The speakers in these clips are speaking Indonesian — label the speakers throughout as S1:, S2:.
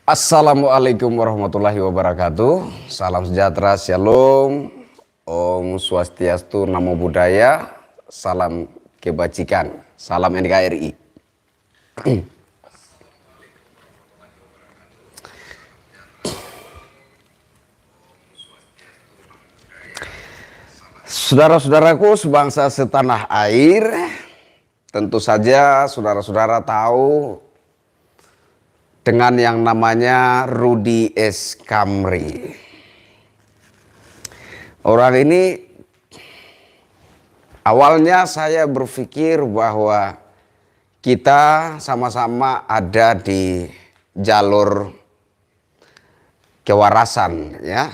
S1: Assalamualaikum warahmatullahi wabarakatuh. Salam sejahtera, shalom, Om Swastiastu, Namo Buddhaya, salam kebajikan, salam NKRI. Saudara-saudaraku sebangsa setanah air, tentu saja saudara-saudara tahu dengan yang namanya Rudy S. Kamri. Orang ini awalnya saya berpikir bahwa kita sama-sama ada di jalur kewarasan, ya.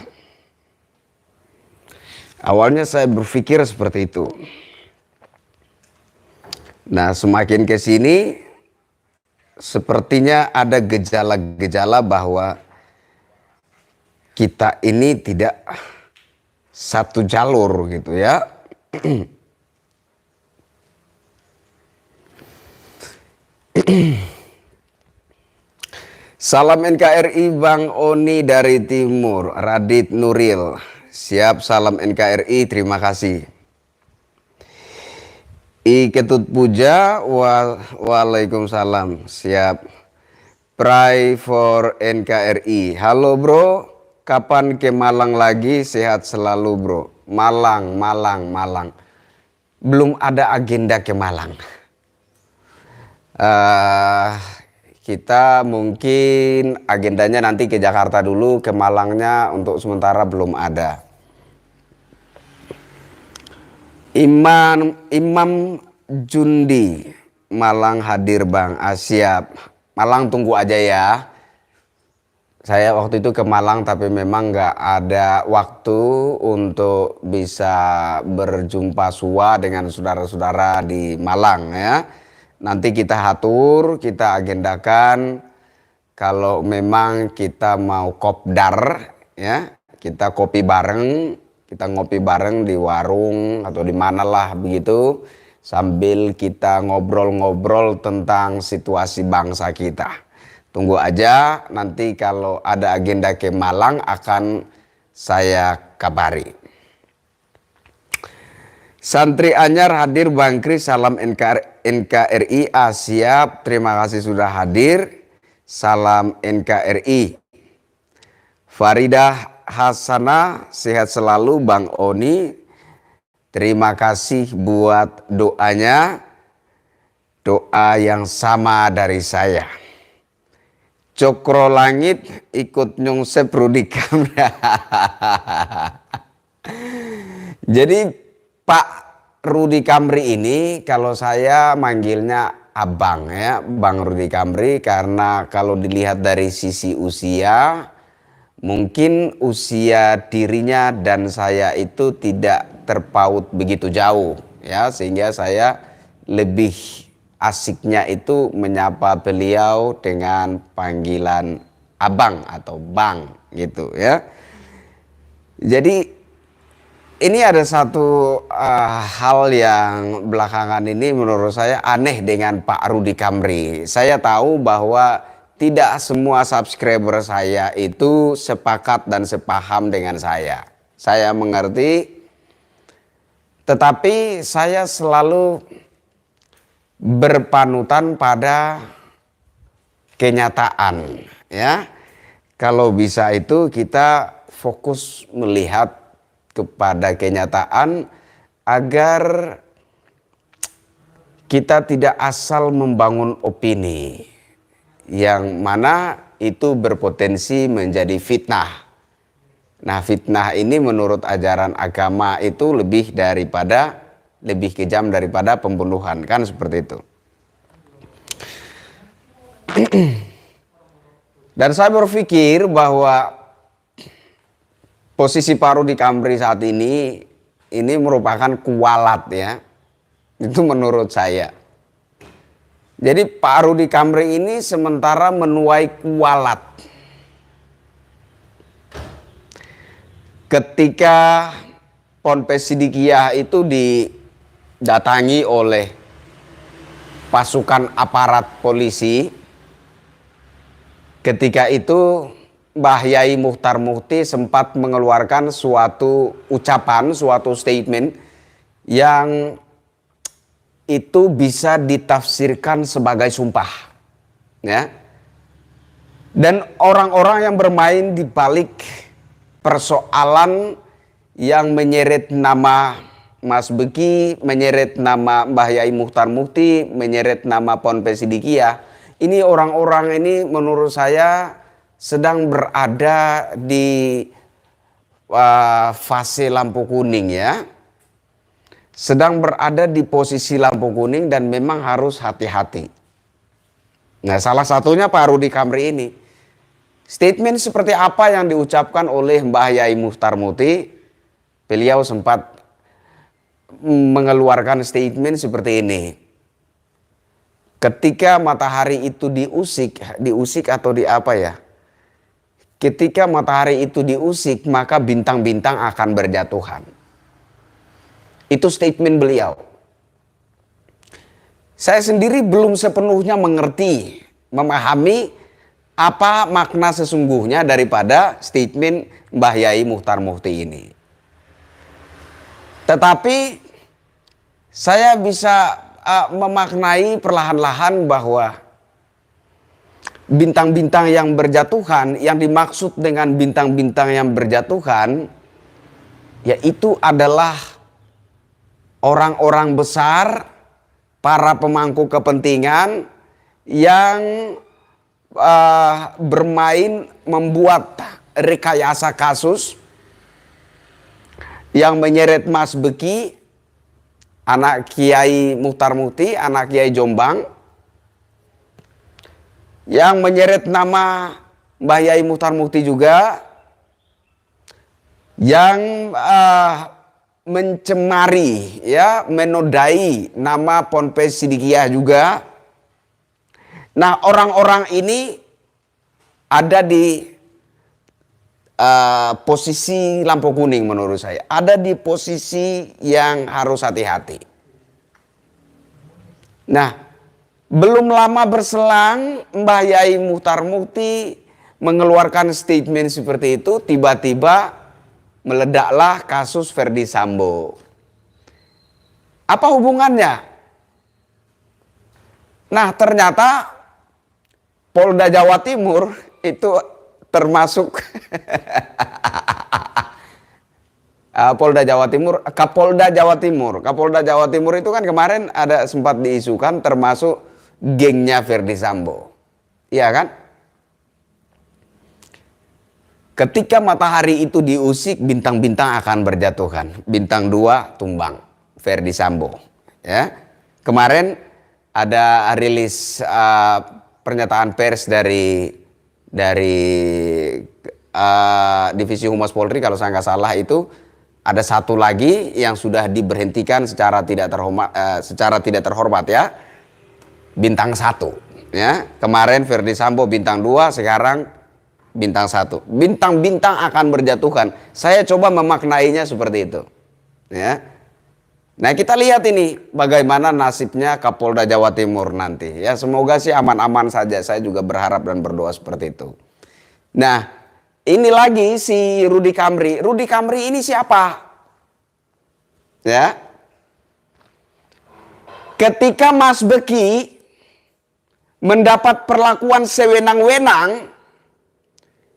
S1: Awalnya saya berpikir seperti itu. Nah, semakin ke sini sepertinya ada gejala-gejala bahwa kita ini tidak satu jalur gitu ya. Salam NKRI Bang Oni dari Timur, Radit Nuril. Siap, salam NKRI, terima kasih. I Ketut Puja, waalaikumsalam, siap. Pray for NKRI. Halo bro, kapan ke Malang lagi? Sehat selalu bro. Malang. Belum ada agenda ke Malang. Kita mungkin agendanya nanti ke Jakarta dulu, ke Malangnya untuk sementara belum ada. Imam Jundi, Malang hadir Bang. Siap. Malang tunggu aja ya. Saya waktu itu ke Malang tapi memang nggak ada waktu untuk bisa berjumpa sua dengan saudara-saudara di Malang ya. Nanti kita atur, kita agendakan kalau memang kita mau kopdar ya, kita kopi bareng. Kita ngopi bareng di warung atau di manalah begitu, sambil kita ngobrol-ngobrol tentang situasi bangsa kita. Tunggu aja, nanti kalau ada agenda ke Malang akan saya kabari. Santri Anyar hadir Bang Kris, salam NKRI. Siap, terima kasih sudah hadir. Salam NKRI. Faridah Hasanah, sehat selalu Bang Oni. Terima kasih buat doanya. Doa yang sama dari saya. Cokro Langit ikut nyungsep Rudy Kamri. Jadi Pak Rudy Kamri ini kalau saya manggilnya abang ya, Bang Rudy Kamri, karena kalau dilihat dari sisi usia, mungkin usia dirinya dan saya itu tidak terpaut begitu jauh ya, sehingga saya lebih asiknya itu menyapa beliau dengan panggilan abang atau bang gitu ya. Jadi ini ada satu hal yang belakangan ini menurut saya aneh dengan Pak Rudy Kamri. Saya tahu bahwa tidak semua subscriber saya itu sepakat dan sepaham dengan saya. Saya mengerti, tetapi saya selalu berpanutan pada kenyataan. Ya, kalau bisa itu kita fokus melihat kepada kenyataan agar kita tidak asal membangun opini yang mana itu berpotensi menjadi fitnah. Nah, fitnah ini menurut ajaran agama itu lebih kejam daripada pembunuhan, kan seperti itu. Dan saya berpikir bahwa posisi Pak Rudy Kamri saat ini merupakan kualat ya. Itu menurut saya. Jadi Pak Rudy Kamri ini sementara menuai kualat. Ketika Ponpes Sidikiyah itu didatangi oleh pasukan aparat polisi, Ketika itu Mbah Yai Muchtar Mukti sempat mengeluarkan suatu ucapan, suatu statement yang itu bisa ditafsirkan sebagai sumpah, ya. Dan orang-orang yang bermain di balik persoalan yang menyeret nama Mas Beki, menyeret nama Mbah Yai Muchtar Mukti, menyeret nama Ponpes Sidikiyah, ini orang-orang ini menurut saya sedang berada di fase lampu kuning, ya. Sedang berada di posisi lampu kuning dan memang harus hati-hati. Nah, salah satunya Pak Rudi Kamri ini. Statement seperti apa yang diucapkan oleh Mbah Yai Muchtar Mukti? Beliau sempat mengeluarkan statement seperti ini. Ketika matahari itu diusik atau di apa ya? Ketika matahari itu diusik, maka bintang-bintang akan berjatuhan. Itu statement beliau. Saya sendiri belum sepenuhnya mengerti, memahami apa makna sesungguhnya daripada statement Mbah Yai Muchtar Mukti ini. Tetapi saya bisa memaknai perlahan-lahan bahwa bintang-bintang yang berjatuhan, yang dimaksud dengan bintang-bintang yang berjatuhan, yaitu adalah orang-orang besar, para pemangku kepentingan yang bermain membuat rekayasa kasus yang menyeret Mas Beki, anak Kiai Muchtar Mukti, anak Kiai Jombang, yang menyeret nama Mbah Yai Muchtar Mukti juga, yang mencemari, ya, menodai nama Ponpes Sidikiyah juga. Nah, orang-orang ini ada di posisi lampu kuning menurut saya. Ada di posisi yang harus hati-hati. Nah, belum lama berselang Mbah Yai Muchtar Mukti mengeluarkan statement seperti itu, tiba-tiba meledaklah kasus Verdi Sambo. Apa hubungannya? Nah, ternyata Polda Jawa Timur itu termasuk Polda Jawa Timur, Kapolda Jawa Timur. Kapolda Jawa Timur itu kan kemarin ada sempat diisukan termasuk gengnya Verdi Sambo. Iya kan? Ketika matahari itu diusik, bintang-bintang akan berjatuhan. Bintang 2 tumbang, Verdi Sambo. Ya. Kemarin ada rilis pernyataan pers dari Divisi Humas Polri, kalau saya nggak salah itu ada satu lagi yang sudah diberhentikan secara tidak terhormat, ya. Bintang 1. Ya. Kemarin Verdi Sambo bintang 2, sekarang bintang 1. Bintang-bintang akan berjatuhan. Saya coba memaknainya seperti itu. Ya. Nah, kita lihat ini bagaimana nasibnya Kapolda Jawa Timur nanti. Ya, semoga sih aman-aman saja. Saya juga berharap dan berdoa seperti itu. Nah, ini lagi si Rudi Kamri. Rudi Kamri ini siapa? Ya. Ketika Mas Beki mendapat perlakuan sewenang-wenang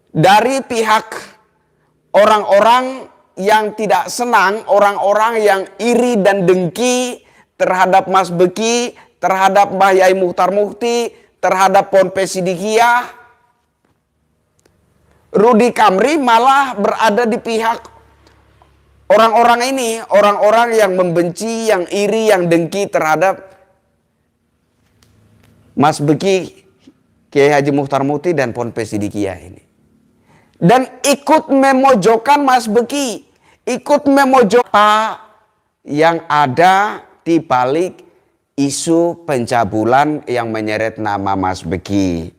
S1: dari pihak orang-orang yang tidak senang, orang-orang yang iri dan dengki terhadap Mas Beki, terhadap Mbah Yai Muchtar Mukti, terhadap Ponpes Sidikiyah, Rudi Kamri malah berada di pihak orang-orang ini, orang-orang yang membenci, yang iri, yang dengki terhadap Mas Beki, Kiai Haji Muchtar Mukti dan Ponpes Sidikiyah ini. Dan ikut memojokkan Mas Beki, ikut memojokkan yang ada di balik isu pencabulan yang menyeret nama Mas Beki.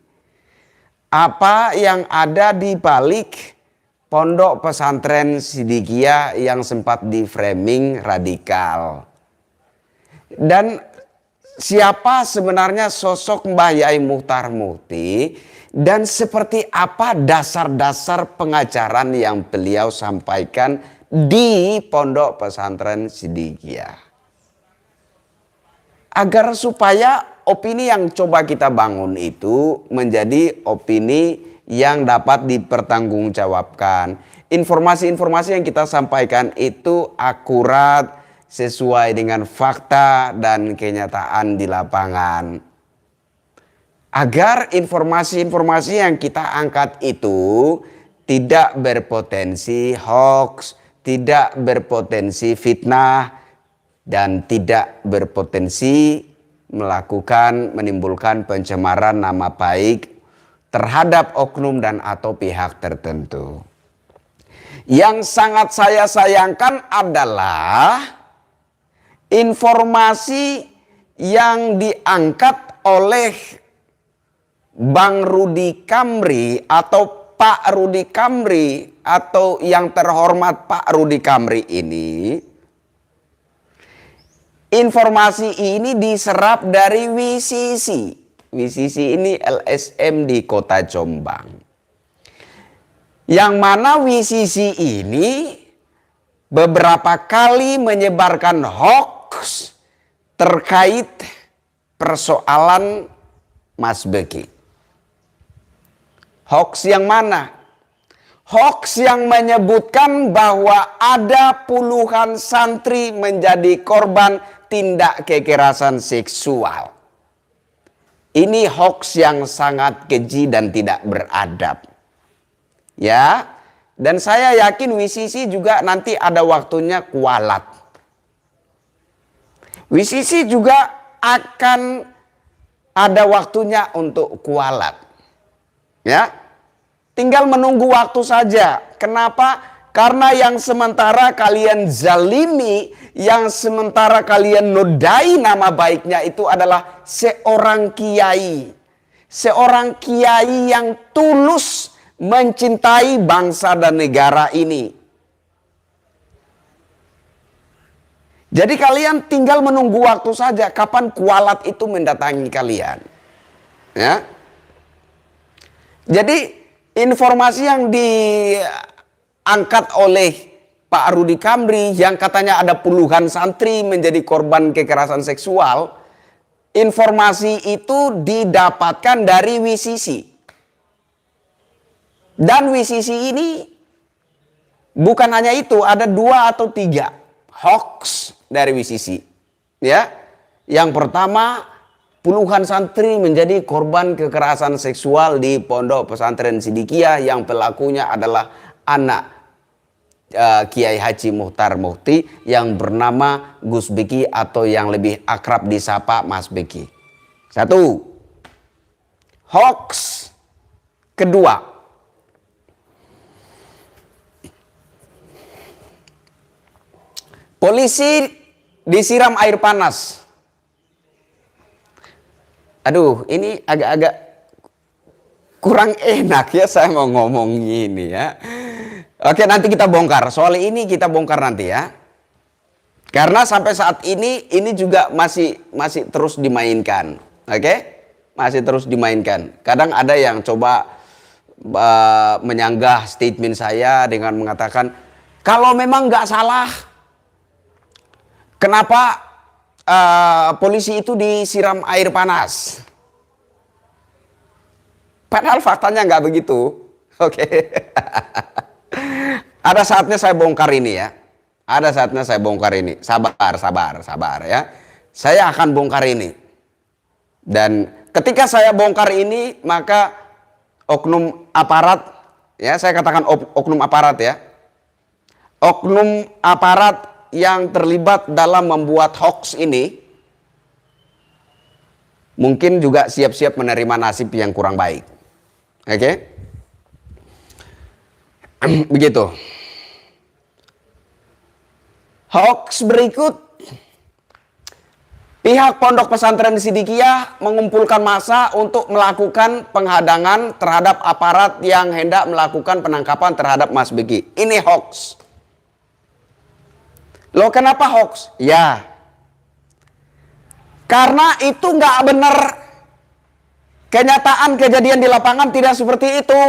S1: Apa yang ada di balik pondok pesantren Sidikiyah yang sempat di framing radikal. Dan siapa sebenarnya sosok Mbah Yai Muchtar Mukti Dan seperti apa dasar-dasar pengajaran yang beliau sampaikan di Pondok Pesantren Sidikiyah. Agar supaya opini yang coba kita bangun itu menjadi opini yang dapat dipertanggungjawabkan. Informasi-informasi yang kita sampaikan itu akurat, sesuai dengan fakta dan kenyataan di lapangan. Agar informasi-informasi yang kita angkat itu tidak berpotensi hoax, tidak berpotensi fitnah, dan tidak berpotensi menimbulkan pencemaran nama baik terhadap oknum dan atau pihak tertentu. Yang sangat saya sayangkan adalah informasi yang diangkat oleh Bang Rudi Kamri atau Pak Rudi Kamri atau yang terhormat Pak Rudi Kamri ini. Informasi ini diserap dari WCC. WCC ini LSM di Kota Jombang. Yang mana WCC ini beberapa kali menyebarkan hoax terkait persoalan Mas Beki. Hoax yang mana? Hoax yang menyebutkan bahwa ada puluhan santri menjadi korban tindak kekerasan seksual. Ini hoax yang sangat keji dan tidak beradab. Ya, dan saya yakin WCC juga nanti ada waktunya kualat. WCC juga akan ada waktunya untuk kualat. Ya, tinggal menunggu waktu saja. Kenapa? Karena yang sementara kalian zalimi, yang sementara kalian nodai nama baiknya itu adalah seorang kiai. Seorang kiai yang tulus mencintai bangsa dan negara ini. Jadi kalian tinggal menunggu waktu saja kapan kualat itu mendatangi kalian. Ya. Jadi informasi yang diangkat oleh Pak Rudi Kamri yang katanya ada puluhan santri menjadi korban kekerasan seksual, informasi itu didapatkan dari WCC. Dan WCC ini bukan hanya itu, ada 2 atau 3 hoax dari WCC. Ya. Yang pertama, puluhan santri menjadi korban kekerasan seksual di Pondok Pesantren Sidikiyah yang pelakunya adalah anak Kiai Haji Muhtar Mukti yang bernama Gus Beki atau yang lebih akrab disapa Mas Beki. 1. Hoax kedua. Polisi disiram air panas. Aduh, ini agak-agak kurang enak ya saya mau ngomong gini ya. Oke, nanti kita bongkar. Soal ini kita bongkar nanti ya. Karena sampai saat ini juga masih terus dimainkan. Oke? Masih terus dimainkan. Kadang ada yang coba menyanggah statement saya dengan mengatakan, kalau memang nggak salah, kenapa polisi itu disiram air panas? Padahal faktanya nggak begitu. Oke. Ada saatnya saya bongkar ini ya. Ada saatnya saya bongkar ini. Sabar ya. Saya akan bongkar ini. Dan ketika saya bongkar ini, maka oknum aparat, ya saya katakan oknum aparat ya. Oknum aparat yang terlibat dalam membuat hoax ini mungkin juga siap-siap menerima nasib yang kurang baik. Oke? Begitu. Hoax berikut. Pihak Pondok Pesantren Sidikiyah mengumpulkan massa untuk melakukan penghadangan terhadap aparat yang hendak melakukan penangkapan terhadap Mas Beki. Ini hoax. Loh kenapa hoax? Ya. Karena itu nggak benar. Kenyataan kejadian di lapangan tidak seperti itu.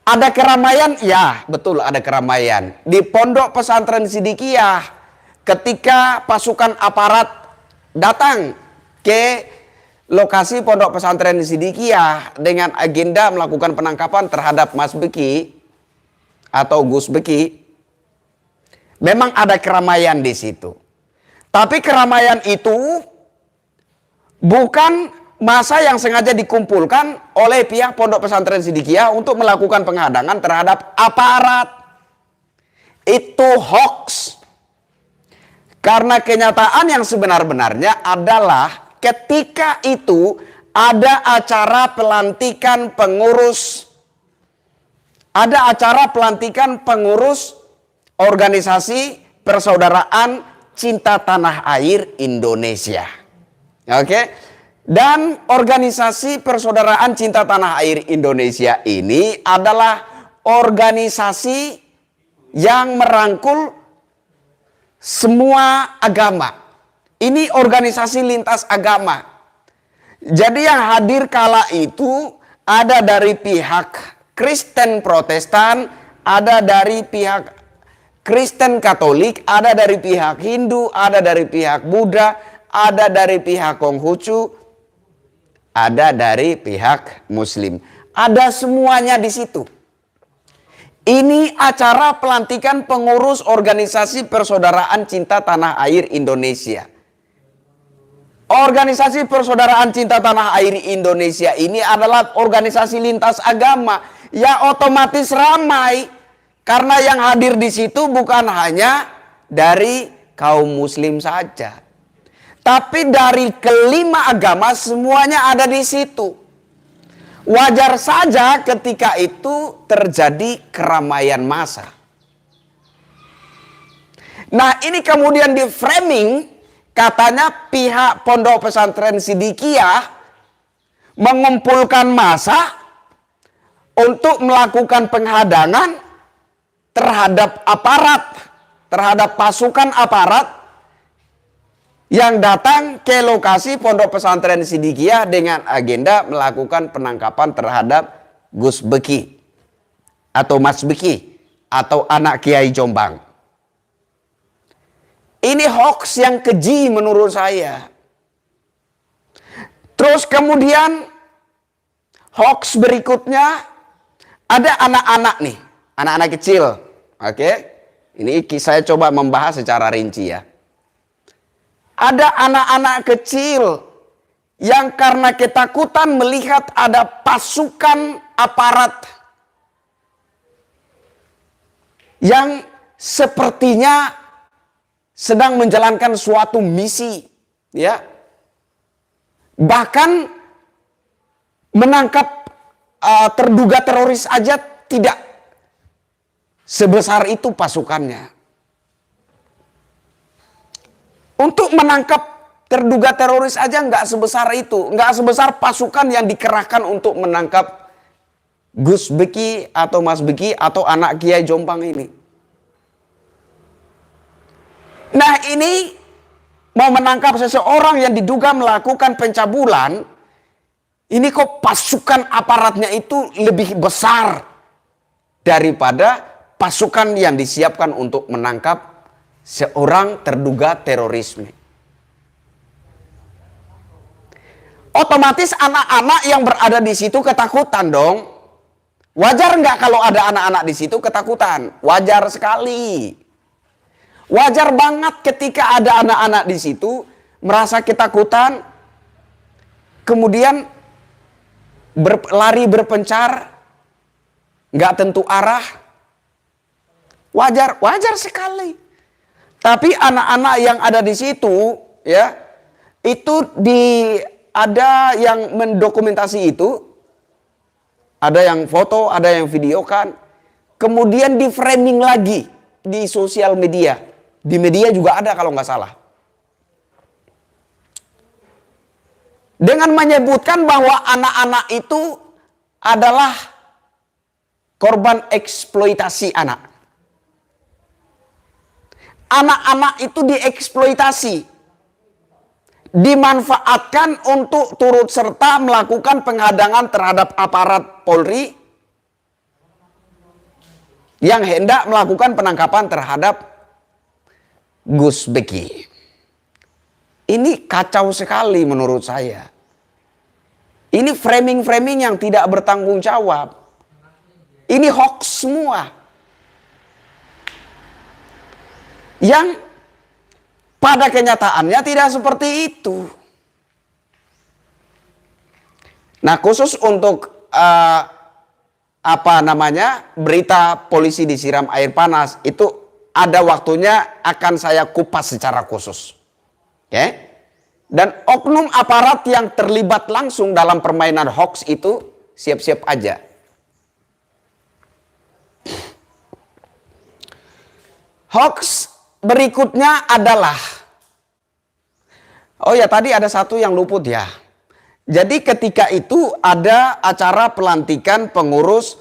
S1: Ada keramaian? Ya, betul ada keramaian. Di Pondok Pesantren Sidikiyah, ketika pasukan aparat datang ke lokasi Pondok Pesantren Sidikiyah dengan agenda melakukan penangkapan terhadap Mas Beki atau Gus Beki, memang ada keramaian di situ. Tapi keramaian itu bukan masa yang sengaja dikumpulkan oleh pihak Pondok Pesantren Sidikiyah untuk melakukan penghadangan terhadap aparat. Itu hoax. Karena kenyataan yang sebenar-benarnya adalah ketika itu ada acara pelantikan pengurus. Ada acara pelantikan pengurus organisasi persaudaraan cinta tanah air Indonesia. Oke. Dan organisasi persaudaraan cinta tanah air Indonesia ini adalah organisasi yang merangkul semua agama. Ini organisasi lintas agama. Jadi yang hadir kala itu ada dari pihak Kristen Protestan, ada dari pihak Kristen Katolik, ada dari pihak Hindu, ada dari pihak Buddha, ada dari pihak Konghucu, ada dari pihak Muslim. Ada semuanya di situ. Ini acara pelantikan pengurus organisasi persaudaraan cinta tanah air Indonesia. Organisasi persaudaraan cinta tanah air Indonesia ini adalah organisasi lintas agama. Ya otomatis ramai. Karena yang hadir di situ bukan hanya dari kaum Muslim saja. Tapi dari kelima agama semuanya ada di situ. Wajar saja ketika itu terjadi keramaian massa. Nah ini kemudian di framing katanya pihak Pondok Pesantren Sidikiyah mengumpulkan massa untuk melakukan penghadangan terhadap aparat, terhadap pasukan aparat yang datang ke lokasi Pondok Pesantren Sidikiyah dengan agenda melakukan penangkapan terhadap Gus Beki atau Mas Beki atau anak Kiai Jombang. Ini hoax yang keji menurut saya. Terus kemudian hoax berikutnya ada anak-anak nih, anak-anak kecil. Oke, ini saya coba membahas secara rinci ya. Ada anak-anak kecil yang karena ketakutan melihat ada pasukan aparat yang sepertinya sedang menjalankan suatu misi, ya. Bahkan menangkap terduga teroris aja tidak sebesar itu pasukannya. Untuk menangkap terduga teroris aja nggak sebesar itu. Nggak sebesar pasukan yang dikerahkan untuk menangkap Gus Beki atau Mas Beki atau anak Kiai Jombang ini. Nah ini mau menangkap seseorang yang diduga melakukan pencabulan. Ini kok pasukan aparatnya itu lebih besar daripada pasukan yang disiapkan untuk menangkap seorang terduga terorisme. Otomatis anak-anak yang berada di situ ketakutan dong. Wajar nggak kalau ada anak-anak di situ ketakutan? Wajar sekali. Wajar banget ketika ada anak-anak di situ merasa ketakutan, kemudian berlari berpencar, nggak tentu arah. Wajar sekali. Tapi anak-anak yang ada di situ, ya, itu ada yang mendokumentasi itu, ada yang foto, ada yang videokan, kemudian di framing lagi di sosial media, di media juga ada kalau nggak salah, dengan menyebutkan bahwa anak-anak itu adalah korban eksploitasi anak. Anak-anak itu dieksploitasi. dimanfaatkan untuk turut serta melakukan penghadangan terhadap aparat Polri yang hendak melakukan penangkapan terhadap Gus Beki. Ini kacau sekali menurut saya. Ini framing-framing yang tidak bertanggung jawab. Ini hoax semua. Yang pada kenyataannya tidak seperti itu. Nah, khusus untuk berita polisi disiram air panas itu ada waktunya akan saya kupas secara khusus. Oke? Dan oknum aparat yang terlibat langsung dalam permainan hoax itu siap-siap aja. Hoax berikutnya adalah, oh ya tadi ada satu yang luput ya. Jadi ketika itu ada acara pelantikan pengurus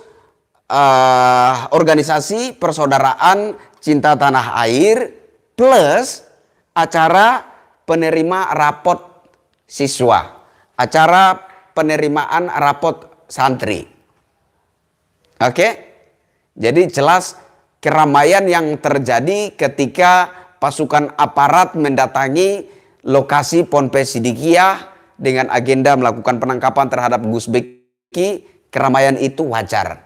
S1: organisasi persaudaraan cinta tanah air plus acara penerima rapot siswa, acara penerimaan rapot santri. Oke? Jadi jelas keramaian yang terjadi ketika pasukan aparat mendatangi lokasi Ponpes Sidikiyah dengan agenda melakukan penangkapan terhadap Gus Beki, keramaian itu wajar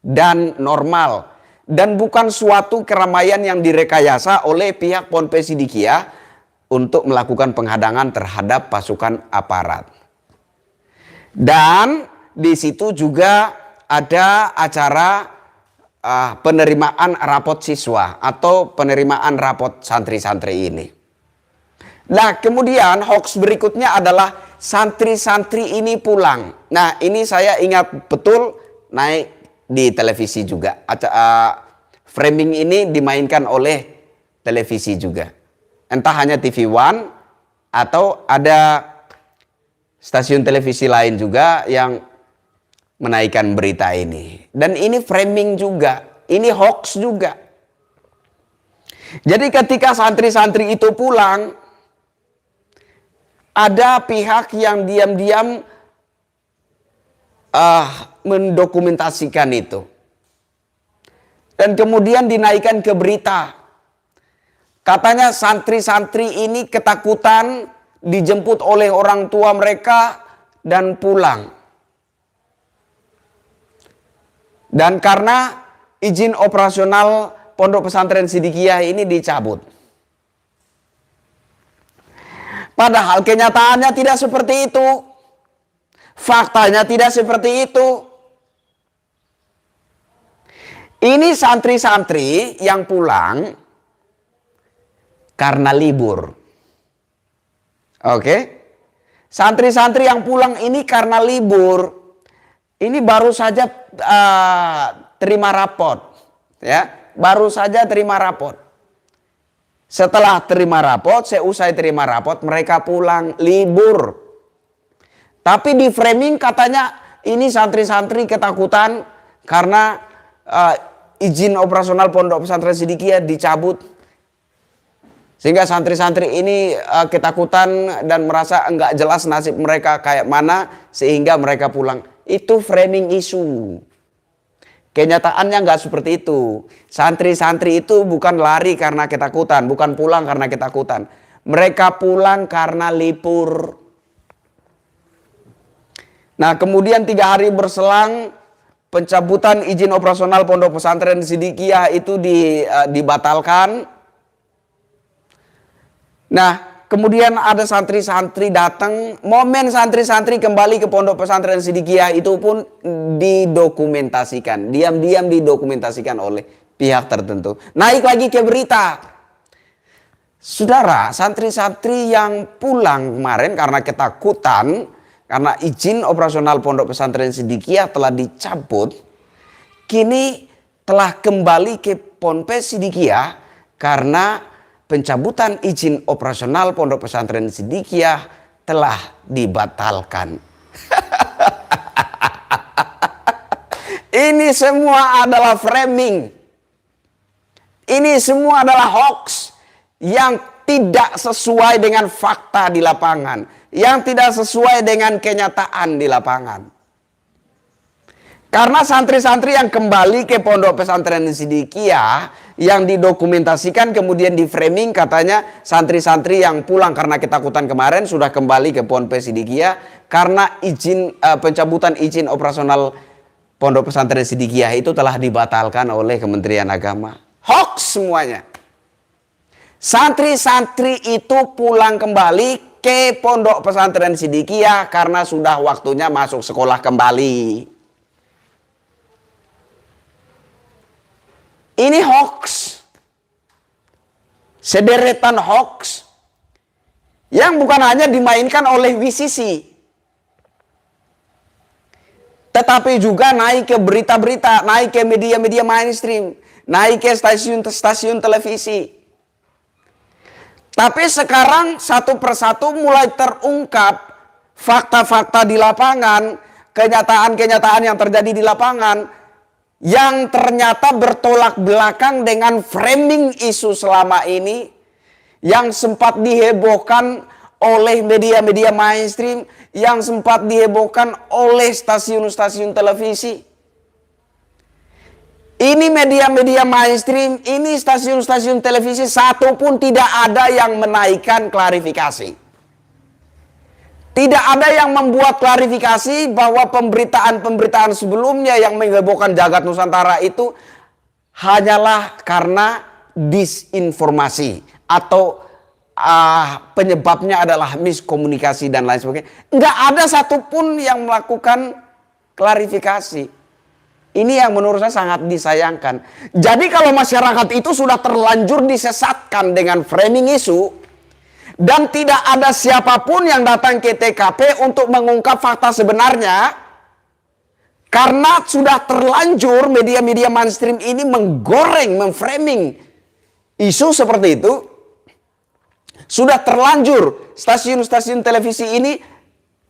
S1: dan normal dan bukan suatu keramaian yang direkayasa oleh pihak Ponpes Sidikiyah untuk melakukan penghadangan terhadap pasukan aparat. Dan di situ juga ada acara penerimaan rapot siswa atau penerimaan rapot santri-santri ini. Nah, kemudian hoax berikutnya adalah santri-santri ini pulang. Nah, ini saya ingat betul naik di televisi juga. Framing ini dimainkan oleh televisi juga. Entah hanya TV One atau ada stasiun televisi lain juga yang menaikkan berita ini. Dan ini framing juga, ini hoax juga. Jadi ketika santri-santri itu pulang, ada pihak yang diam-diam mendokumentasikan itu. Dan kemudian dinaikkan ke berita. Katanya santri-santri ini ketakutan dijemput oleh orang tua mereka dan pulang. Dan karena izin operasional Pondok Pesantren Sidikiyah ini dicabut. Padahal kenyataannya tidak seperti itu. Faktanya tidak seperti itu. Ini santri-santri yang pulang karena libur. Oke? Santri-santri yang pulang ini karena libur. Ini baru saja terima rapot. Ya, baru saja terima rapot. Setelah terima rapot, seusai terima rapot, mereka pulang libur. Tapi di framing katanya ini santri-santri ketakutan karena izin operasional Pondok Pesantren Sidikiyah dicabut. Sehingga santri-santri ini ketakutan dan merasa enggak jelas nasib mereka kayak mana sehingga mereka pulang. Itu framing isu. Kenyataannya enggak seperti itu. Santri-santri itu bukan lari karena ketakutan, bukan pulang karena ketakutan. Mereka pulang karena libur. Nah, kemudian 3 hari berselang pencabutan izin operasional Pondok Pesantren Sidikiyah itu dibatalkan. Nah, kemudian ada santri-santri datang, momen santri-santri kembali ke Pondok Pesantren Sidikiyah itu pun didokumentasikan, diam-diam didokumentasikan oleh pihak tertentu. Naik lagi ke berita. Saudara, santri-santri yang pulang kemarin karena ketakutan, karena izin operasional Pondok Pesantren Sidikiyah telah dicabut, kini telah kembali ke Ponpes Sidikiyah karena pencabutan izin operasional Pondok Pesantren Sidikiyah telah dibatalkan. Ini semua adalah framing. Ini semua adalah hoax yang tidak sesuai dengan fakta di lapangan, yang tidak sesuai dengan kenyataan di lapangan. Karena santri-santri yang kembali ke Pondok Pesantren Sidikiyah yang didokumentasikan kemudian di framing katanya santri-santri yang pulang karena ketakutan kemarin sudah kembali ke Pondok Sidikiyah karena pencabutan izin operasional Pondok Pesantren Sidikiyah itu telah dibatalkan oleh Kementerian Agama. Hoax semuanya. Santri-santri itu pulang kembali ke Pondok Pesantren Sidikiyah karena sudah waktunya masuk sekolah kembali. Ini hoax. Sederetan hoax yang bukan hanya dimainkan oleh WCC, tetapi juga naik ke berita-berita, naik ke media-media mainstream, naik ke stasiun-stasiun televisi. Tapi sekarang satu persatu mulai terungkap fakta-fakta di lapangan, kenyataan-kenyataan yang terjadi di lapangan, yang ternyata bertolak belakang dengan framing isu selama ini yang sempat dihebohkan oleh media-media mainstream, yang sempat dihebohkan oleh stasiun-stasiun televisi. Ini media-media mainstream, ini stasiun-stasiun televisi, satu pun tidak ada yang menaikkan klarifikasi. Tidak ada yang membuat klarifikasi bahwa pemberitaan-pemberitaan sebelumnya yang menghebohkan jagat Nusantara itu hanyalah karena disinformasi atau penyebabnya adalah miskomunikasi dan lain sebagainya. Nggak ada satupun yang melakukan klarifikasi. Ini yang menurut saya sangat disayangkan. Jadi kalau masyarakat itu sudah terlanjur disesatkan dengan framing isu, dan tidak ada siapapun yang datang ke TKP untuk mengungkap fakta sebenarnya, karena sudah terlanjur media-media mainstream ini menggoreng, memframing isu seperti itu, sudah terlanjur stasiun-stasiun televisi ini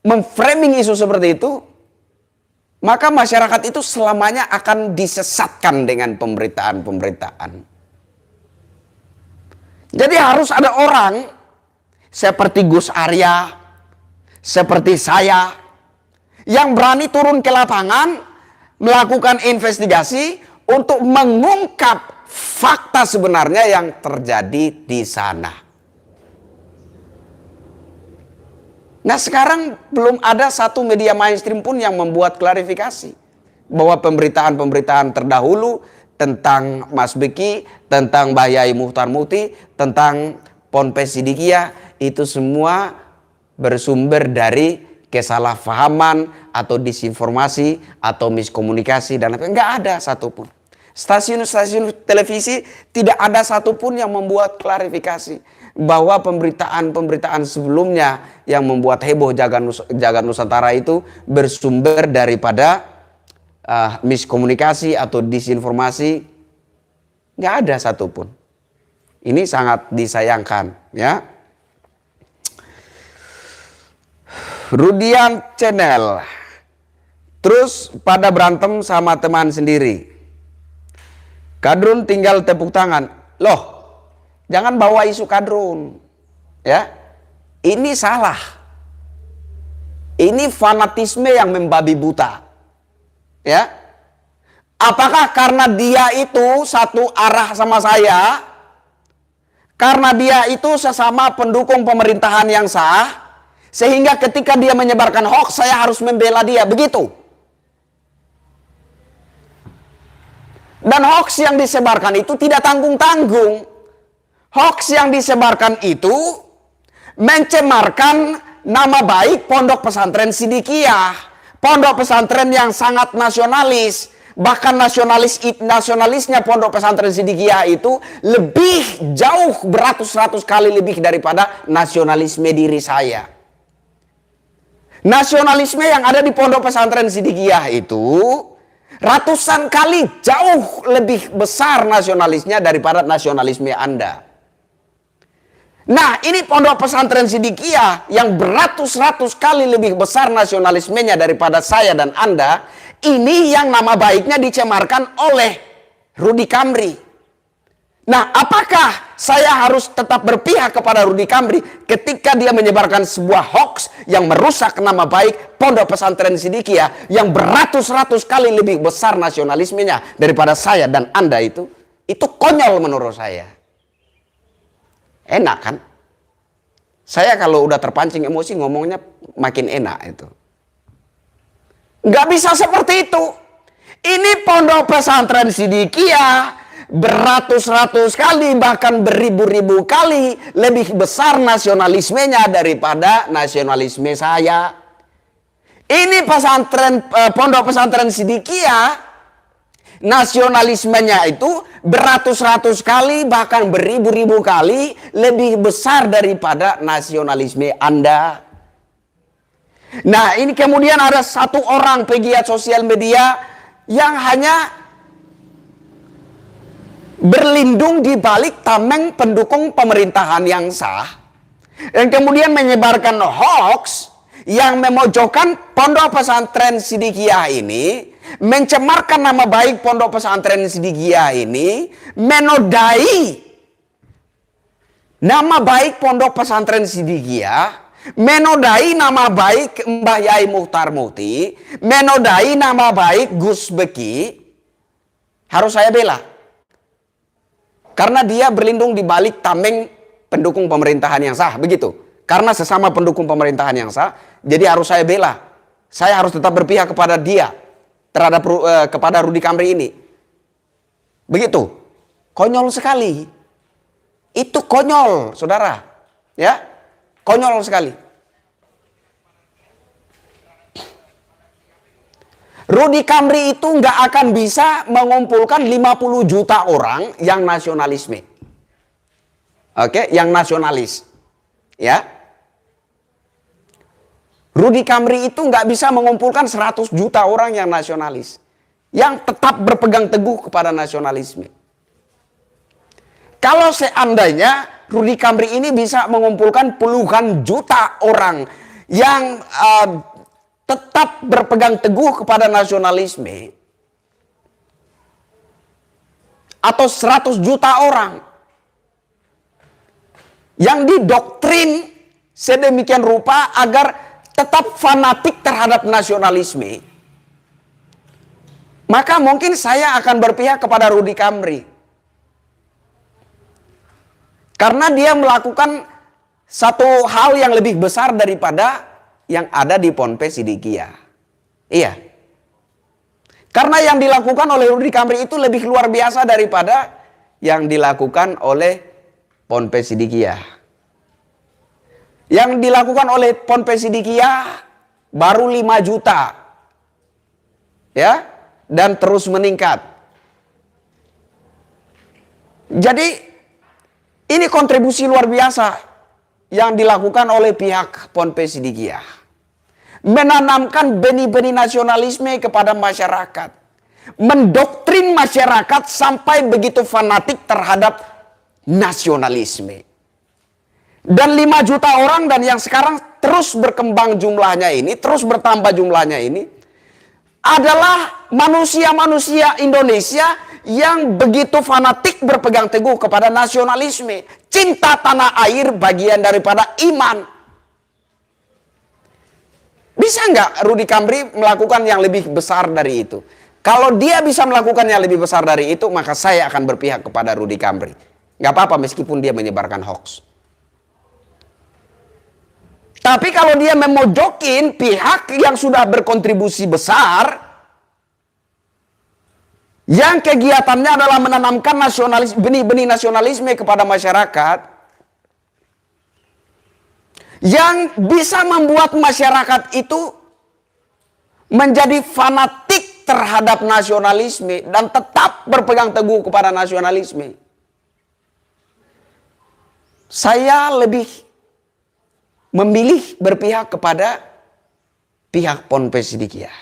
S1: memframing isu seperti itu, maka masyarakat itu selamanya akan disesatkan dengan pemberitaan-pemberitaan. Jadi harus ada orang seperti Gus Arya, seperti saya, yang berani turun ke lapangan, melakukan investigasi untuk mengungkap fakta sebenarnya yang terjadi di sana. Nah sekarang belum ada satu media mainstream pun yang membuat klarifikasi bahwa pemberitaan-pemberitaan terdahulu tentang Mas Beki, tentang Mbah Yai Muhtar Muti, tentang Ponpes Sidikiyah, itu semua bersumber dari kesalahpahaman atau disinformasi atau miskomunikasi dan lain-lain. Nggak ada satupun. Stasiun-stasiun televisi tidak ada satupun yang membuat klarifikasi bahwa pemberitaan-pemberitaan sebelumnya yang membuat heboh jagat Nusantara itu bersumber daripada miskomunikasi atau disinformasi. Nggak ada satupun. Ini sangat disayangkan, ya. Rudian Channel terus pada berantem sama teman sendiri. Kadrun tinggal tepuk tangan. Loh, jangan bawa isu Kadrun, ya. Ini salah. Ini fanatisme yang membabi buta, ya. Apakah karena dia itu satu arah sama saya, karena dia itu sesama pendukung pemerintahan yang sah, sehingga ketika dia menyebarkan hoax, saya harus membela dia, begitu. Dan hoax yang disebarkan itu tidak tanggung-tanggung. Hoax yang disebarkan itu mencemarkan nama baik Pondok Pesantren Sidikiyah. Pondok pesantren yang sangat nasionalis. Bahkan nasionalisnya Pondok Pesantren Sidikiyah itu lebih jauh beratus-ratus kali lebih daripada nasionalisme diri saya. Nasionalisme yang ada di Pondok Pesantren Sidikiyah itu ratusan kali jauh lebih besar nasionalisnya daripada nasionalisme Anda. Nah, ini Pondok Pesantren Sidikiyah yang beratus-ratus kali lebih besar nasionalismenya daripada saya dan Anda, ini yang nama baiknya dicemarkan oleh Rudy Kamri. Nah, apakah saya harus tetap berpihak kepada Rudy Kamri ketika dia menyebarkan sebuah hoax yang merusak nama baik Pondok Pesantren Sidikiyah yang beratus-ratus kali lebih besar nasionalismenya daripada saya dan Anda itu konyol menurut saya. Enak kan? Saya kalau udah terpancing emosi ngomongnya makin enak itu. Nggak bisa seperti itu. Ini Pondok Pesantren Sidikiyah beratus-ratus kali bahkan beribu-ribu kali lebih besar nasionalismenya daripada nasionalisme saya. Ini Pondok Pesantren Sidikiyah nasionalismenya itu beratus-ratus kali bahkan beribu-ribu kali lebih besar daripada nasionalisme Anda. Nah, ini kemudian ada satu orang pegiat sosial media yang hanya berlindung di balik tameng pendukung pemerintahan yang sah dan kemudian menyebarkan hoax yang memojokkan Pondok Pesantren Sidikiyah ini, mencemarkan nama baik Pondok Pesantren Sidikiyah ini, menodai nama baik Pondok Pesantren Sidikiyah, menodai nama baik Mbah Yai Muchtar Muti, menodai nama baik Gus Beki. Harus saya bela. Karena dia berlindung di balik tameng pendukung pemerintahan yang sah, begitu. Karena sesama pendukung pemerintahan yang sah, jadi harus saya bela. Saya harus tetap berpihak kepada dia, terhadap kepada Rudy Kamri ini. Begitu. Konyol sekali. Itu konyol, saudara. Ya, konyol sekali. Rudy Kamri itu nggak akan bisa mengumpulkan 50 juta orang yang nasionalisme. Oke, yang nasionalis. Ya. Rudy Kamri itu nggak bisa mengumpulkan 100 juta orang yang nasionalis. Yang tetap berpegang teguh kepada nasionalisme. Kalau seandainya Rudy Kamri ini bisa mengumpulkan puluhan juta orang yang tetap berpegang teguh kepada nasionalisme, atau 100 juta orang yang didoktrin sedemikian rupa agar tetap fanatik terhadap nasionalisme, maka mungkin saya akan berpihak kepada Rudy Kamri. Karena dia melakukan satu hal yang lebih besar daripada yang ada di Ponpes Sidikiyah. Iya. Karena yang dilakukan oleh Rudy Kamri itu lebih luar biasa daripada yang dilakukan oleh Ponpes Sidikiyah. Yang dilakukan oleh Ponpes Sidikiyah baru 5 juta. Ya, dan terus meningkat. Jadi ini kontribusi luar biasa yang dilakukan oleh pihak Ponpes Sidikiyah. Menanamkan benih-benih nasionalisme kepada masyarakat. Mendoktrin masyarakat sampai begitu fanatik terhadap nasionalisme. Dan 5 juta orang dan yang sekarang terus berkembang jumlahnya ini, terus bertambah jumlahnya ini, adalah manusia-manusia Indonesia yang begitu fanatik berpegang teguh kepada nasionalisme. Cinta tanah air bagian daripada iman. Bisa nggak Rudy Kamri melakukan yang lebih besar dari itu? Kalau dia bisa melakukan yang lebih besar dari itu, maka saya akan berpihak kepada Rudy Kamri. Nggak apa-apa meskipun dia menyebarkan hoax. Tapi kalau dia memojokin pihak yang sudah berkontribusi besar, yang kegiatannya adalah menanamkan benih-benih nasionalisme kepada masyarakat, yang bisa membuat masyarakat itu menjadi fanatik terhadap nasionalisme dan tetap berpegang teguh kepada nasionalisme. Saya lebih memilih berpihak kepada pihak Ponpes Sidikiyah.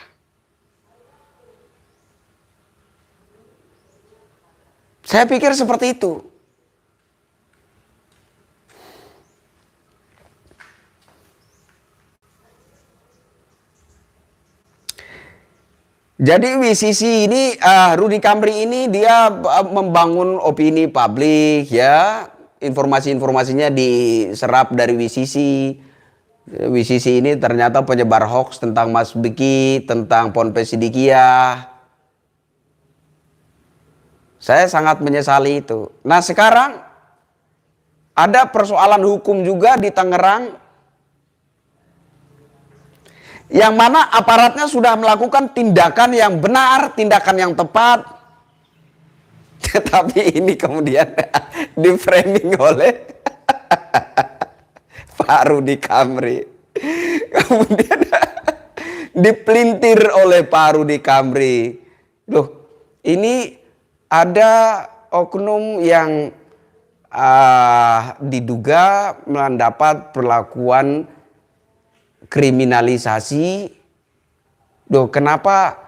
S1: Saya pikir seperti itu. Jadi WCC ini, Rudy Kamri ini dia membangun opini publik ya. informasi-informasinya diserap dari WCC. WCC ini ternyata penyebar hoax tentang Mas Biki, tentang Ponpes Sidikiyah. Saya sangat menyesali itu. Nah sekarang ada persoalan hukum juga di Tangerang, yang mana aparatnya sudah melakukan tindakan yang benar, tindakan yang tepat. Tetapi ini kemudian di-framing oleh Pak Rudy Kamri. Kemudian dipelintir oleh Pak Rudy Kamri. Loh, ini ada oknum yang diduga mendapat perlakuan kriminalisasi. Loh, kenapa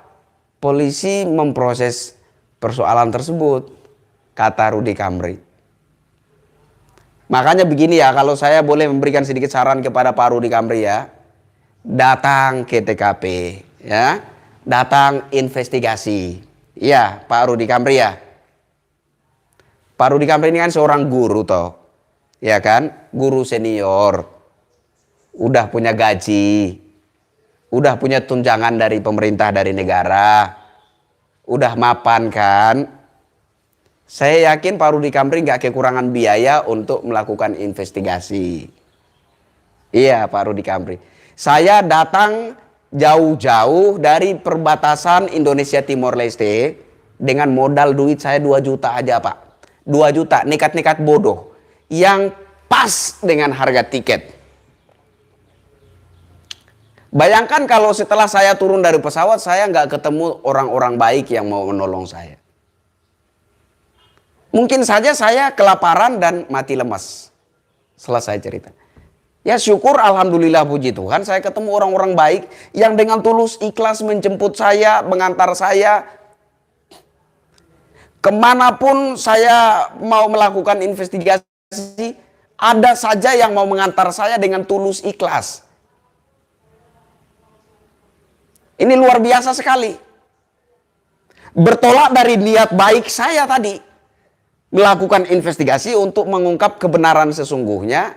S1: polisi memproses persoalan tersebut, kata Rudy Kamri. Makanya begini ya, kalau saya boleh memberikan sedikit saran kepada Pak Rudy Kamri ya, datang ke TKP ya, datang investigasi. Ya, Pak Rudy Kamri ya. Pak Rudy Kamri ini kan seorang guru toh, ya kan, guru senior, udah punya gaji, udah punya tunjangan dari pemerintah, dari negara, udah mapan kan. Saya yakin Pak Rudy Kamri nggak kekurangan biaya untuk melakukan investigasi. Iya Pak Rudy Kamri. Saya datang jauh-jauh dari perbatasan Indonesia Timor Leste dengan modal duit saya 2 juta aja Pak. 2 juta, nekat-nekat bodoh. Yang pas dengan harga tiket. Bayangkan kalau setelah saya turun dari pesawat, saya nggak ketemu orang-orang baik yang mau menolong saya. Mungkin saja saya kelaparan dan mati lemas. Selesai cerita. Ya syukur, alhamdulillah, puji Tuhan, saya ketemu orang-orang baik yang dengan tulus ikhlas menjemput saya, mengantar saya. Kemanapun saya mau melakukan investigasi, ada saja yang mau mengantar saya dengan tulus ikhlas. Ini luar biasa sekali. Bertolak dari niat baik saya tadi. Melakukan investigasi untuk mengungkap kebenaran sesungguhnya.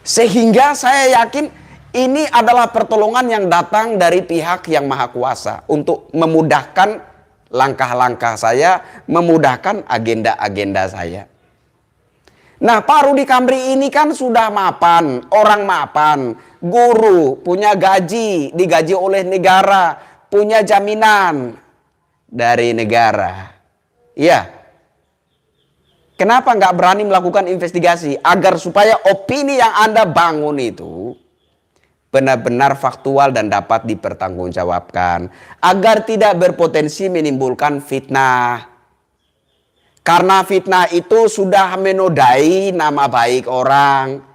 S1: Sehingga saya yakin ini adalah pertolongan yang datang dari pihak yang maha kuasa. Untuk memudahkan langkah-langkah saya. Memudahkan agenda-agenda saya. Nah Pak Rudy Kamri ini kan sudah mapan. Orang mapan. Guru, punya gaji, digaji oleh negara, punya jaminan dari negara. Iya. Kenapa nggak berani melakukan investigasi agar supaya opini yang Anda bangun itu benar-benar faktual dan dapat dipertanggungjawabkan, agar tidak berpotensi menimbulkan fitnah. Karena fitnah itu sudah menodai nama baik orang.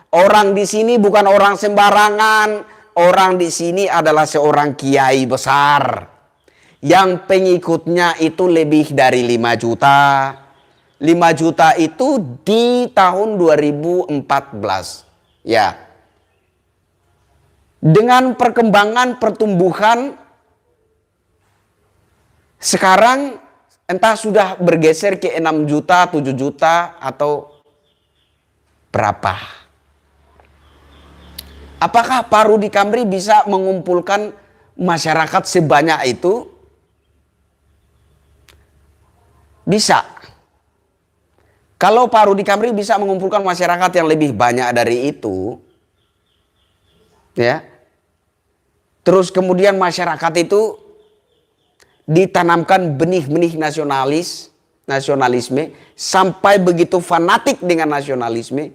S1: Orang di sini bukan orang sembarangan. Orang di sini adalah seorang kiai besar. Yang pengikutnya itu lebih dari 5 juta. 5 juta itu di tahun 2014. Ya. Dengan perkembangan pertumbuhan sekarang entah sudah bergeser ke 6 juta, 7 juta atau berapa. Apakah Pak Rudy Kamri bisa mengumpulkan masyarakat sebanyak itu? Bisa. Kalau Pak Rudy Kamri bisa mengumpulkan masyarakat yang lebih banyak dari itu, ya. Terus kemudian masyarakat itu ditanamkan benih-benih nasionalisme sampai begitu fanatik dengan nasionalisme,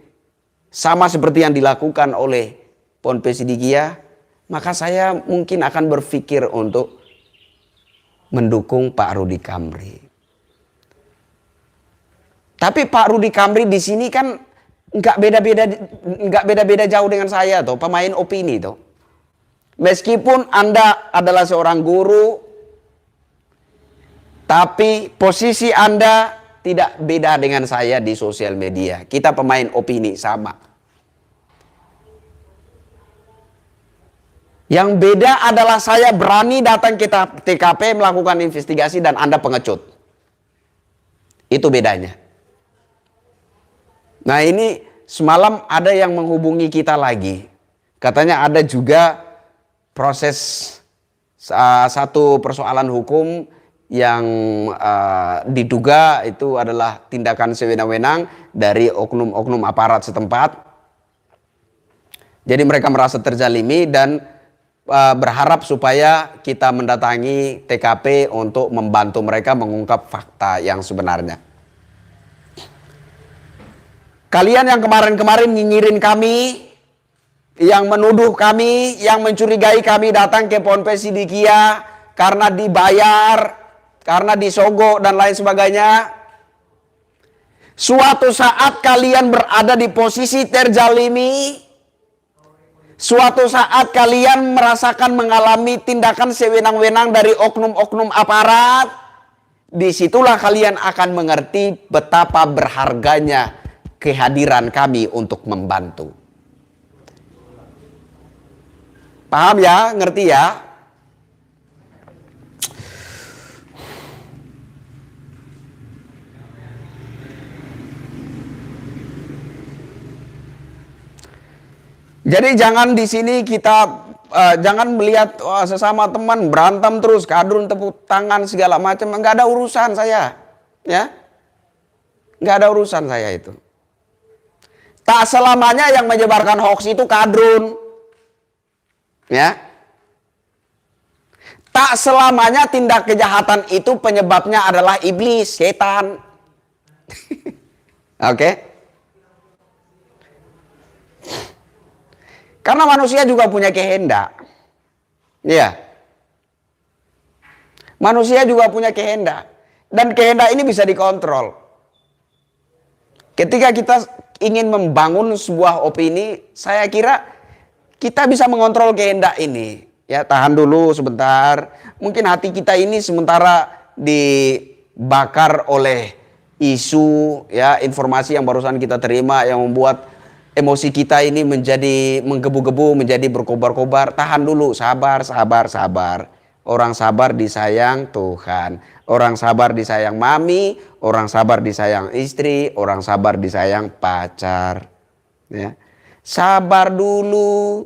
S1: sama seperti yang dilakukan oleh Ponpes Sidikiyah, maka saya mungkin akan berpikir untuk mendukung Pak Rudy Kamri. Tapi Pak Rudy Kamri di sini kan nggak beda-beda jauh dengan saya toh, pemain opini toh. Meskipun Anda adalah seorang guru, tapi posisi Anda tidak beda dengan saya di sosial media. Kita pemain opini sama. Yang beda adalah saya berani datang ke TKP melakukan investigasi dan Anda pengecut. Itu bedanya. Nah ini semalam ada yang menghubungi kita lagi. Katanya ada juga proses satu persoalan hukum yang diduga itu adalah tindakan sewenang-wenang dari oknum-oknum aparat setempat. Jadi mereka merasa terzalimi dan berharap supaya kita mendatangi TKP untuk membantu mereka mengungkap fakta yang sebenarnya. Kalian yang kemarin-kemarin nyinyirin kami, yang menuduh kami, yang mencurigai kami datang ke Ponpes Sidikiyah karena dibayar, karena disogok dan lain sebagainya. Suatu saat kalian berada di posisi terzalimi, suatu saat kalian merasakan mengalami tindakan sewenang-wenang dari oknum-oknum aparat, disitulah kalian akan mengerti betapa berharganya kehadiran kami untuk membantu. Paham ya? Ngerti ya? Jadi jangan di sini kita jangan melihat sesama teman berantem terus, kadrun tepuk tangan segala macam. Enggak ada urusan saya, ya. Enggak ada urusan saya itu. Tak selamanya yang menyebarkan hoax itu kadrun. Ya. Tak selamanya tindak kejahatan itu penyebabnya adalah iblis, setan. Oke. Karena manusia juga punya kehendak. Iya. Manusia juga punya kehendak. Dan kehendak ini bisa dikontrol. Ketika kita ingin membangun sebuah opini, saya kira kita bisa mengontrol kehendak ini. Ya, tahan dulu sebentar. Mungkin hati kita ini sementara dibakar oleh isu, ya, informasi yang barusan kita terima yang membuat emosi kita ini menjadi menggebu-gebu, menjadi berkobar-kobar. Tahan dulu, sabar, sabar, sabar. Orang sabar disayang Tuhan. Orang sabar disayang mami, orang sabar disayang istri, orang sabar disayang pacar. Ya. Sabar dulu.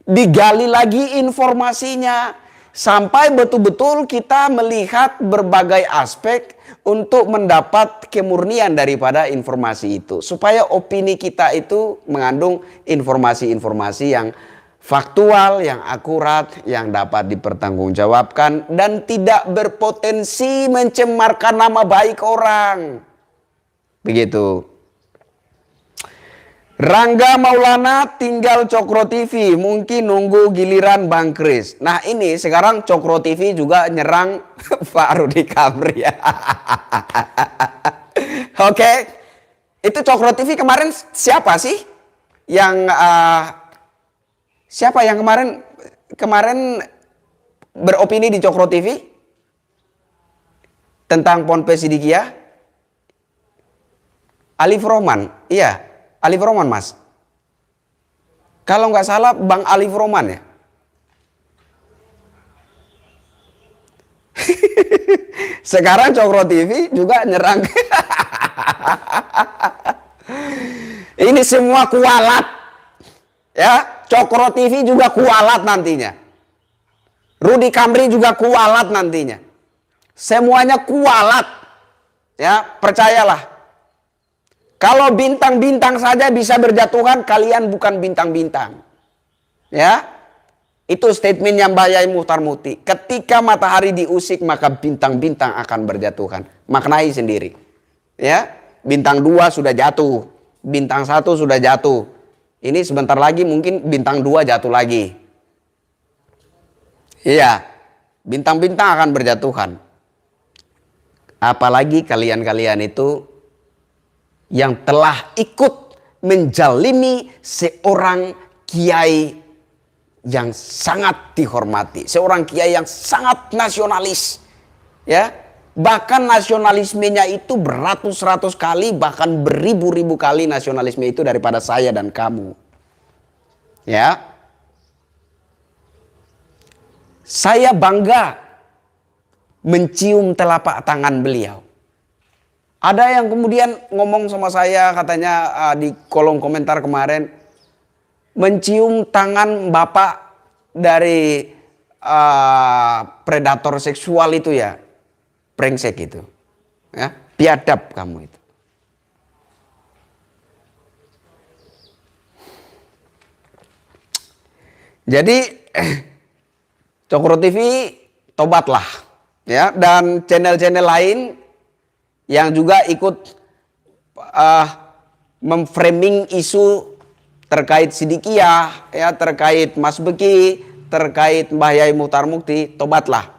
S1: Digali lagi informasinya. Sampai betul-betul kita melihat berbagai aspek untuk mendapat kemurnian daripada informasi itu. Supaya opini kita itu mengandung informasi-informasi yang faktual, yang akurat, yang dapat dipertanggungjawabkan dan tidak berpotensi mencemarkan nama baik orang. Begitu. Rangga Maulana tinggal Cokro TV, mungkin nunggu giliran Bang Kris. Nah ini sekarang Cokro TV juga nyerang Pak Rudi Kamri. Oke, itu Cokro TV kemarin siapa sih yang siapa yang kemarin beropini di Cokro TV tentang Ponpes Sidikiyah? Alif Roman, iya. Alif Roman, Mas. Kalau nggak salah Bang Alif Roman ya. Sekarang Cokro TV juga nyerang. Ini semua kualat. Ya, Cokro TV juga kualat nantinya. Rudi Kamri juga kualat nantinya. Semuanya kualat. Ya, percayalah. Kalau bintang-bintang saja bisa berjatuhan, kalian bukan bintang-bintang. Ya. Itu statementnya Mbak Yai Muhtar Muti. Ketika matahari diusik, maka bintang-bintang akan berjatuhan. Maknai sendiri. Ya. Bintang 2 sudah jatuh. Bintang 1 sudah jatuh. Ini sebentar lagi mungkin bintang 2 jatuh lagi. Iya. Bintang-bintang akan berjatuhan. Apalagi kalian-kalian itu yang telah ikut menjalimi seorang kiai yang sangat dihormati, seorang kiai yang sangat nasionalis, ya, bahkan nasionalismenya itu beratus-ratus kali, bahkan beribu-ribu kali nasionalisme itu daripada saya dan kamu, ya. Saya bangga mencium telapak tangan beliau. Ada yang kemudian ngomong sama saya, katanya di kolom komentar kemarin, mencium tangan bapak dari predator seksual itu ya, brengsek itu, ya, biadab kamu itu. Jadi Cokro TV tobatlah, ya, dan channel-channel lain yang juga ikut memframing isu terkait Sidikiyah, ya, terkait Mas Beki, terkait Mbah Yai Muhtar Mukti, tobatlah.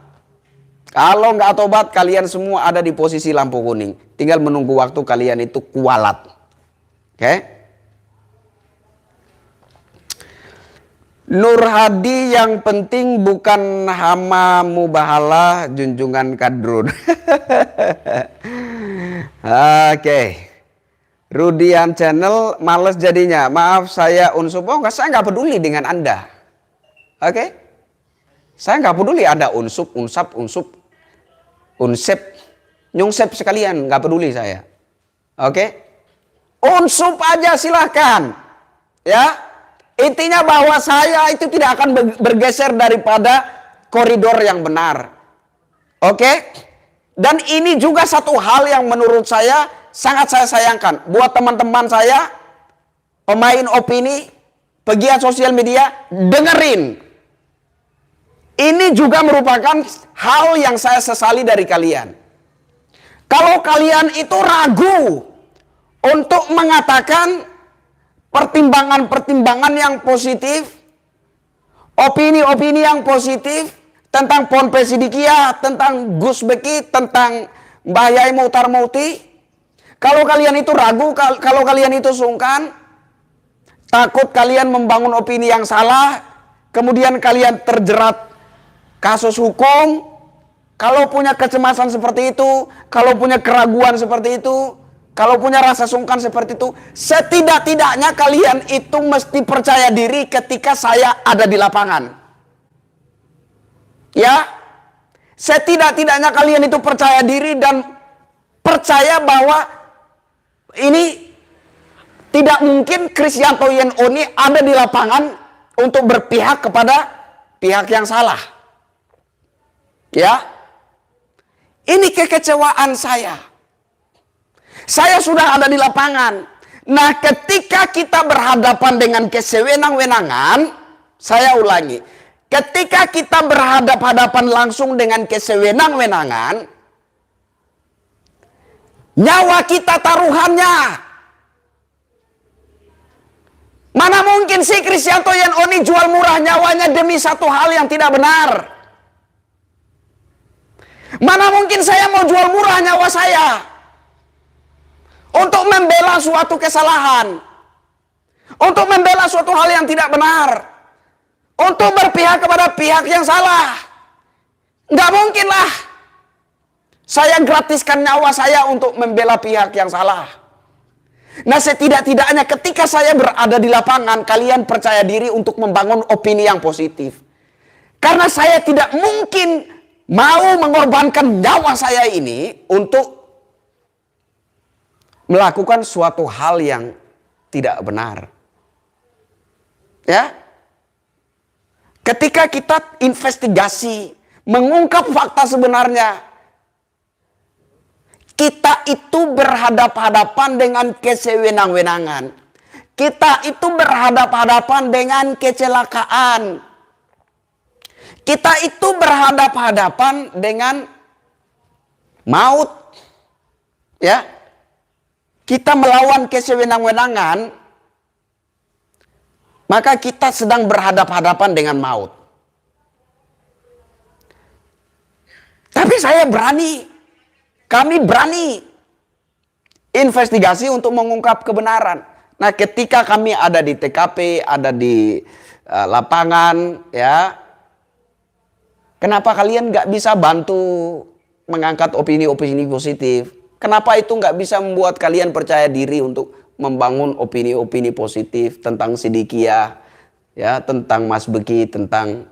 S1: Kalau nggak tobat, kalian semua ada di posisi lampu kuning. Tinggal menunggu waktu kalian itu kualat. Oke? Nur Hadi yang penting bukan hama mubahalah junjungan kadrun. Oke. Rudian Channel males jadinya. Maaf saya unsub. Oh enggak, saya nggak peduli dengan Anda. Oke? Saya nggak peduli ada unsub, unsap, unsep, nyungsep sekalian, nggak peduli saya. Oke? Unsub aja silahkan. Ya. Intinya bahwa saya itu tidak akan bergeser daripada koridor yang benar. Oke? Dan ini juga satu hal yang menurut saya sangat saya sayangkan. Buat teman-teman saya, pemain opini, pegiat sosial media, dengerin. Ini juga merupakan hal yang saya sesali dari kalian. Kalau kalian itu ragu untuk mengatakan pertimbangan-pertimbangan yang positif, opini-opini yang positif tentang Ponpes Sidikiyah, tentang Gus Beki, tentang Mbah Yai Muhtar Mukti. Kalau kalian itu ragu, kalau kalian itu sungkan, takut kalian membangun opini yang salah, kemudian kalian terjerat kasus hukum, kalau punya kecemasan seperti itu, kalau punya keraguan seperti itu, kalau punya rasa sungkan seperti itu, setidak-tidaknya kalian itu mesti percaya diri ketika saya ada di lapangan. Ya, setidak-tidaknya kalian itu percaya diri dan percaya bahwa ini tidak mungkin Kristianto Yenoni ada di lapangan untuk berpihak kepada pihak yang salah. Ya, ini kekecewaan saya. Saya sudah ada di lapangan. Nah, ketika kita berhadapan dengan kesewenang-wenangan, saya ulangi, ketika kita berhadapan-hadapan langsung dengan kesewenang-wenangan, nyawa kita taruhannya. Mana mungkin sih Kristianto Yenoni jual murah nyawanya demi satu hal yang tidak benar? Mana mungkin saya mau jual murah nyawa saya untuk membela suatu kesalahan, untuk membela suatu hal yang tidak benar, untuk berpihak kepada pihak yang salah? Nggak mungkin lah saya gratiskan nyawa saya untuk membela pihak yang salah. Nah, setidak-tidaknya ketika saya berada di lapangan, kalian percaya diri untuk membangun opini yang positif. Karena saya tidak mungkin mau mengorbankan nyawa saya ini untuk melakukan suatu hal yang tidak benar. Ya. Ketika kita investigasi, mengungkap fakta sebenarnya, kita itu berhadapan-hadapan dengan kesewenang-wenangan. Kita itu berhadapan-hadapan dengan kecelakaan. Kita itu berhadapan-hadapan dengan maut. Ya. Kita melawan kesewenang-wenangan, maka kita sedang berhadapan-hadapan dengan maut. Tapi saya berani, kami berani investigasi untuk mengungkap kebenaran. Nah, ketika kami ada di TKP, ada di lapangan, ya, kenapa kalian nggak bisa bantu mengangkat opini-opini positif? Kenapa itu nggak bisa membuat kalian percaya diri untuk membangun opini-opini positif tentang Sidikiyah, ya, tentang Mas Beki, tentang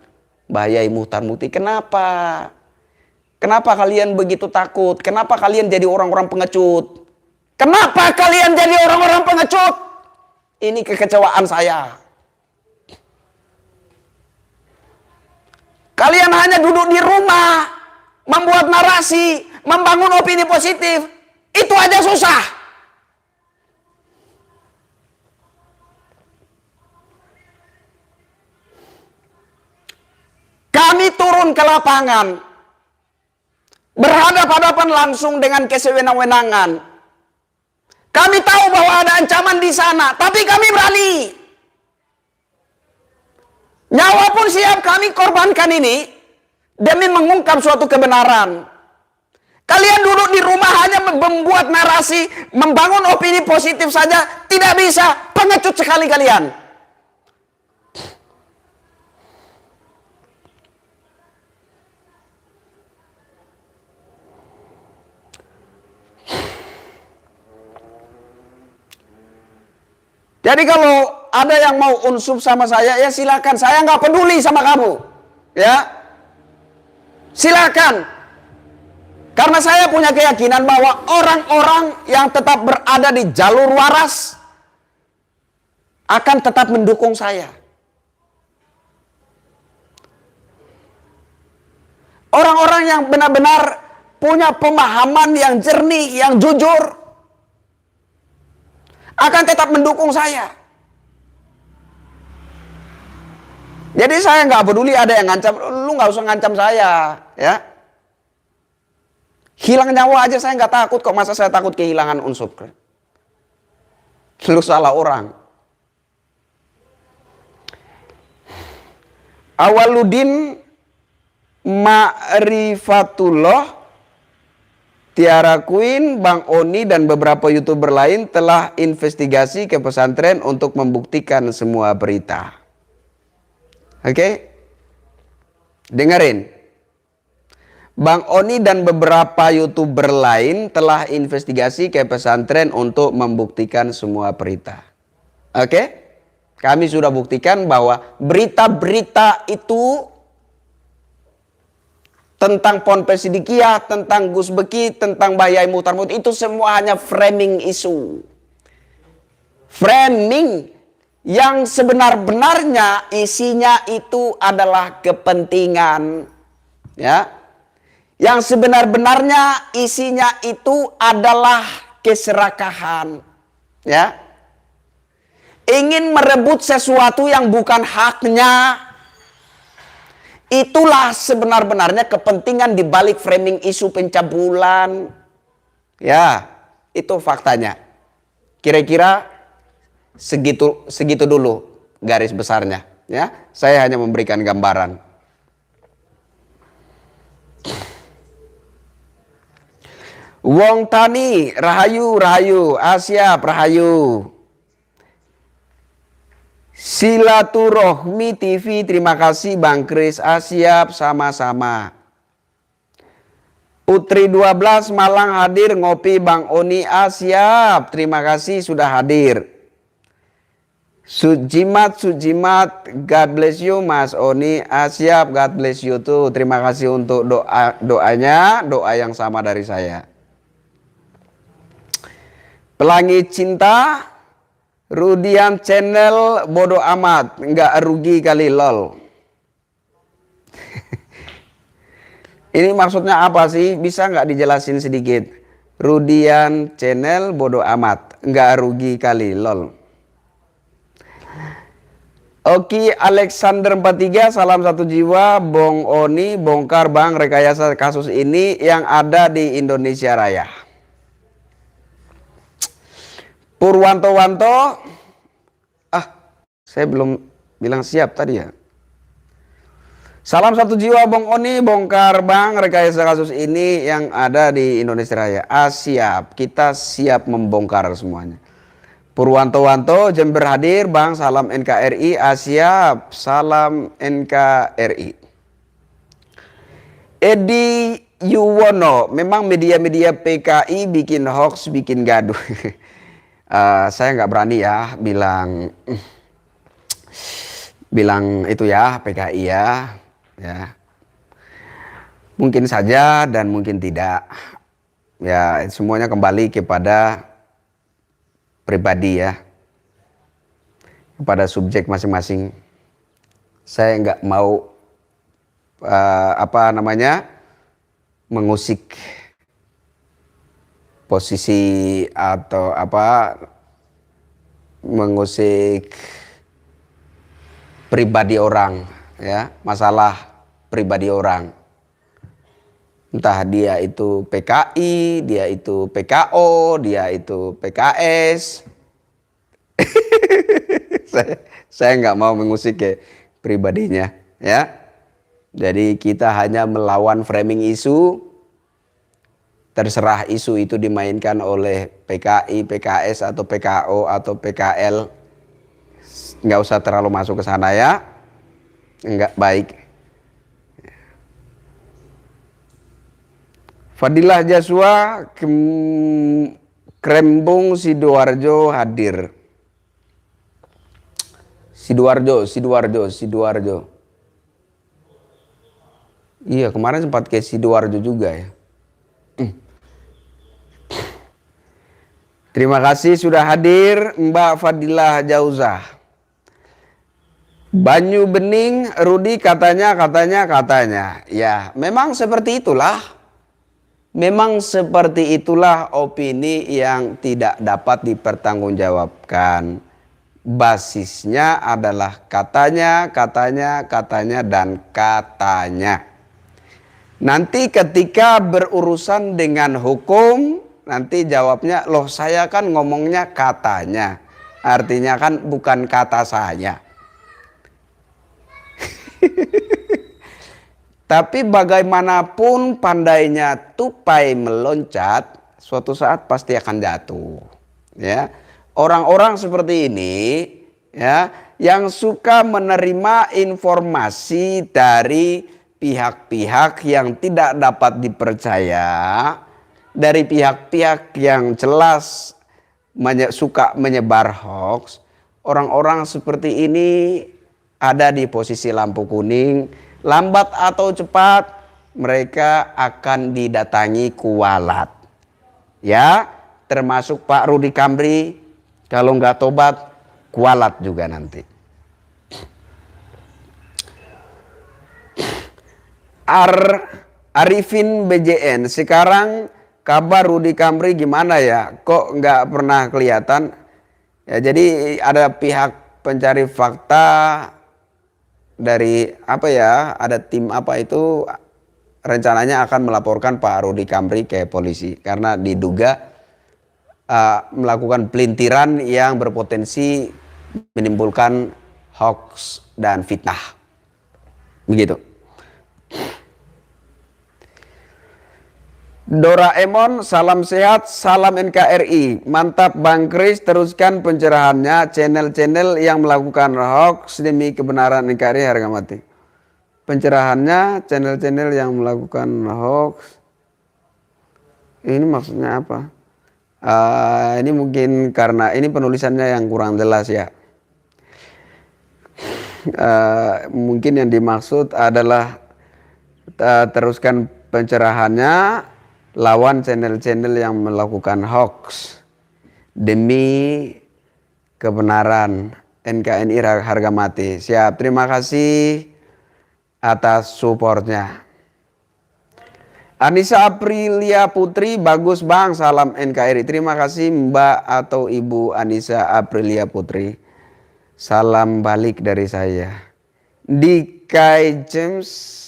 S1: Mbah Yai Muhtar Mukti? Kenapa? Kenapa kalian begitu takut? Kenapa kalian jadi orang-orang pengecut? Kenapa kalian jadi orang-orang pengecut? Ini kekecewaan saya. Kalian hanya duduk di rumah, membuat narasi, membangun opini positif. Itu aja susah. Kami turun ke lapangan, berhadapan-hadapan langsung dengan kesewenang-wenangan. Kami tahu bahwa ada ancaman di sana, tapi kami berani. Nyawa pun siap kami korbankan ini demi mengungkap suatu kebenaran. Kalian duduk di rumah hanya membuat narasi, membangun opini positif saja, tidak bisa. Pengecut sekali kalian. Jadi kalau ada yang mau unsub sama saya, ya silakan. Saya nggak peduli sama kamu, ya. Silakan. Karena saya punya keyakinan bahwa orang-orang yang tetap berada di jalur waras akan tetap mendukung saya. Orang-orang yang benar-benar punya pemahaman yang jernih, yang jujur, akan tetap mendukung saya. Jadi saya nggak peduli ada yang ngancam, lu nggak usah ngancam saya, ya. Hilang nyawa aja saya nggak takut kok, masa saya takut kehilangan unsur? Lu salah orang. Awaludin Ma'rifatullah, Tiara Queen, Bang Oni, dan beberapa YouTuber lain telah investigasi ke pesantren untuk membuktikan semua berita. Oke? Dengerin. Bang Oni dan beberapa YouTuber lain telah investigasi ke pesantren untuk membuktikan semua berita. Oke? Kami sudah buktikan bahwa berita-berita itu tentang Ponpes Sidikiyah, tentang Gus Beki, tentang Bayai Muhtar Mut, itu semua hanya framing isu. Framing yang sebenar-benarnya isinya itu adalah kepentingan. Ya. Yang sebenar-benarnya isinya itu adalah keserakahan. Ya. Ingin merebut sesuatu yang bukan haknya. Itulah sebenar-benarnya kepentingan di balik framing isu pencabulan. Ya, itu faktanya. Kira-kira segitu dulu garis besarnya, ya. Saya hanya memberikan gambaran. Wong Tani, rahayu, Asia, rahayu. Silaturahmi TV, terima kasih Bang Kris, Asyap, sama-sama. Putri 12 Malang hadir, ngopi Bang Oni, Asyap, terima kasih sudah hadir. Sujimat, God bless you Mas Oni, Asyap, God bless you too. Terima kasih untuk doanya, doa yang sama dari saya. Pelangi Cinta, Rudian channel bodoh amat, nggak rugi kali lol. Ini maksudnya apa sih? Bisa nggak dijelasin sedikit? Rudian channel bodoh amat, nggak rugi kali lol. Oki Alexander 43, salam satu jiwa. Bong Oni, bongkar Bang rekayasa kasus ini yang ada di Indonesia Raya. Purwanto, saya belum bilang siap tadi ya. Salam satu jiwa Bong Oni, bongkar Bang rekayasa kasus ini yang ada di Indonesia Raya. Siap, kita siap membongkar semuanya. Purwanto, Jember hadir Bang, salam NKRI, siap, salam NKRI. Edi Yuwono, memang media-media PKI bikin hoax, bikin gaduh. Saya nggak berani ya bilang itu ya PKI ya. Mungkin saja dan mungkin tidak. Ya, semuanya kembali kepada pribadi ya, kepada subjek masing-masing. Saya nggak mau mengusik posisi atau mengusik pribadi orang ya, masalah pribadi orang. Entah dia itu PKI, dia itu PKO, dia itu PKS. saya nggak mau mengusik ke pribadinya ya. Jadi kita hanya melawan framing isu. Terserah isu itu dimainkan oleh PKI, PKS atau PKO atau PKL. Nggak usah terlalu masuk ke sana ya. Nggak baik. Fadilah Jaswa Krembung Sidoarjo hadir. Sidoarjo. Iya, kemarin sempat ke Sidoarjo juga ya. Terima kasih sudah hadir Mbak Fadilah Jauzah. Banyu Bening, Rudi katanya. Ya, memang seperti itulah. Memang seperti itulah opini yang tidak dapat dipertanggungjawabkan. Basisnya adalah katanya, dan katanya. Nanti ketika berurusan dengan hukum, nanti jawabnya, loh saya kan ngomongnya katanya. Artinya kan bukan kata saya. Tapi bagaimanapun pandainya tupai meloncat, suatu saat pasti akan jatuh. Ya, orang-orang seperti ini, ya, yang suka menerima informasi dari pihak-pihak yang tidak dapat dipercaya, dari pihak-pihak yang jelas suka menyebar hoax, orang-orang seperti ini ada di posisi lampu kuning. Lambat atau cepat mereka akan didatangi kualat. Ya, termasuk Pak Rudi Kamri, kalau nggak tobat kualat juga nanti. Arifin BJN, sekarang kabar Rudi Kamri gimana ya? Kok nggak pernah kelihatan? Ya, jadi ada pihak pencari fakta dari ada tim itu rencananya akan melaporkan Pak Rudi Kamri ke polisi karena diduga melakukan pelintiran yang berpotensi menimbulkan hoax dan fitnah. Begitu. Doraemon, salam sehat, salam NKRI. Mantap Bang Kris, teruskan pencerahannya. Channel-channel yang melakukan hoax demi kebenaran NKRI harga mati. Pencerahannya, channel-channel yang melakukan hoax. Ini maksudnya apa? Ini mungkin karena ini penulisannya yang kurang jelas ya. Mungkin yang dimaksud adalah teruskan pencerahannya. Lawan channel-channel yang melakukan hoax demi kebenaran NKRI harga mati. Siap, terima kasih atas supportnya. Anissa Aprilia Putri, bagus Bang, salam NKRI. Terima kasih Mbak atau Ibu Anissa Aprilia Putri. Salam balik dari saya. Dikai James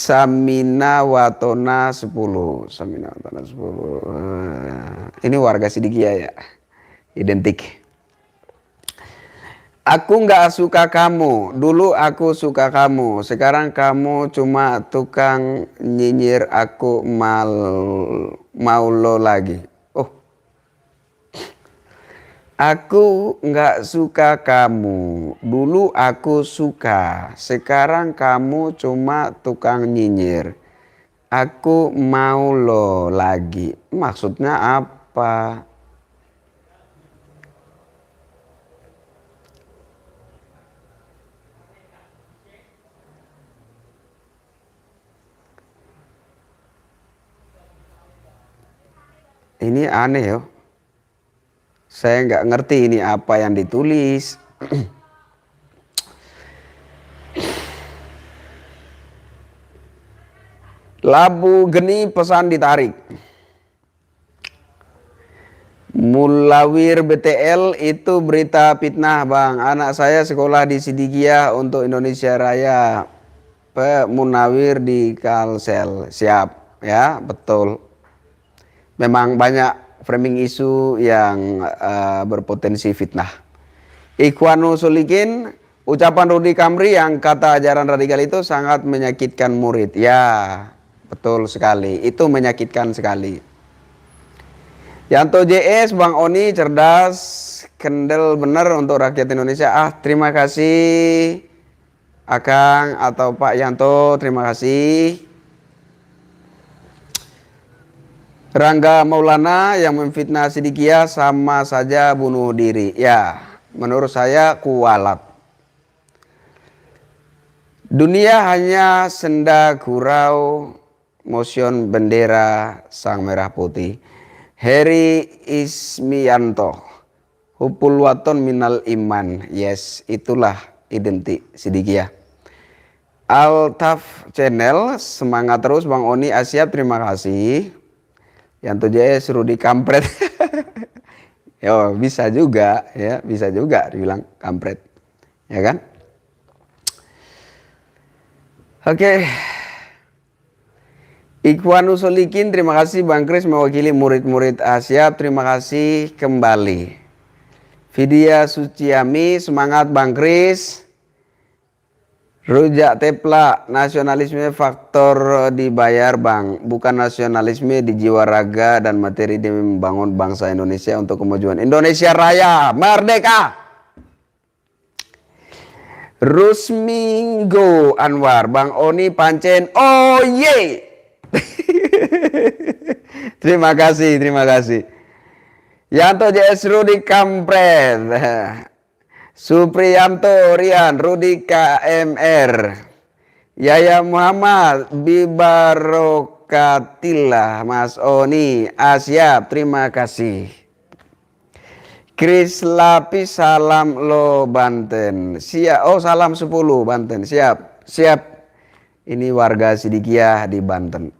S1: Samina Watona 10. Ini warga Sidikia ya. Identik. Aku nggak suka kamu. Dulu aku suka kamu. Sekarang kamu cuma tukang nyinyir, aku mau lo lagi. Oh. Aku nggak suka kamu. Dulu aku suka. Sekarang kamu cuma tukang nyinyir. Aku mau lo lagi. Maksudnya apa? Ini aneh yo. Saya nggak ngerti ini apa yang ditulis. Labu Geni pesan ditarik. Mulawir BTL itu berita fitnah bang. Anak saya sekolah di Sidikiah untuk Indonesia Raya. Munawir di Kalsel. Siap ya, betul. Memang banyak framing isu yang berpotensi fitnah. Ikhwanul Solikin, ucapan Rudy Kamri yang kata ajaran radikal itu sangat menyakitkan murid. Ya, betul sekali. Itu menyakitkan sekali. Yanto JS, Bang Oni cerdas, kendel bener untuk rakyat Indonesia. Terima kasih Akang atau Pak Yanto, terima kasih. Rangga Maulana yang memfitnah Sidikiah sama saja bunuh diri. Ya, menurut saya kualat. Dunia hanya senda gurau, motion bendera sang merah putih. Heri Ismianto, hupul waton minal iman. Yes, itulah identik Sidikiah. Altaf Channel, semangat terus Bang Oni Asyap, terima kasih. Yanto JS Rudy kampret. Yo, bisa juga ya, bisa juga dibilang kampret. Ya kan? Oke. Ikhwanul Solikin, terima kasih Bang Kris mewakili murid-murid Asyap, terima kasih kembali. Vidya Suciami, semangat Bang Kris. Rujak Tepla, nasionalisme faktor dibayar Bang, bukan nasionalisme di jiwa raga dan materi demi membangun bangsa Indonesia untuk kemajuan Indonesia Raya, merdeka. Rusminggo Anwar, Bang Oni pancen, oh ye. Terima kasih, terima kasih. Yanto JS Rudy kampret. Supriyanto Rian Rudy KMR. Yaya Muhammad Bibarokatillah Mas Oni Asyap, terima kasih. Kris Lapis salam lo Banten. Siap. Oh, salam 10 Banten. Siap. Siap. Ini warga Sidikiah di Banten.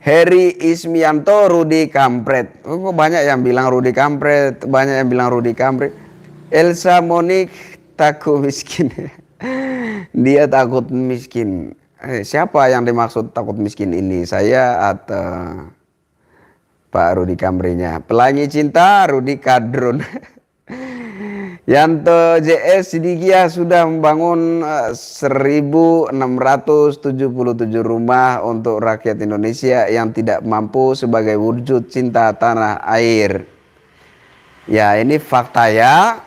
S1: Heri Ismianto Rudy kampret. Oh, banyak yang bilang Rudy kampret, banyak yang bilang Rudy kampret. Elsa Monik takut miskin. Dia takut miskin. Siapa yang dimaksud takut miskin ini? Saya atau Pak Rudy Kamrinya? Pelangi Cinta Rudy Kadrun. Yanto JS Sidikiah sudah membangun 1.677 rumah untuk rakyat Indonesia yang tidak mampu sebagai wujud cinta tanah air. Ya, ini fakta ya.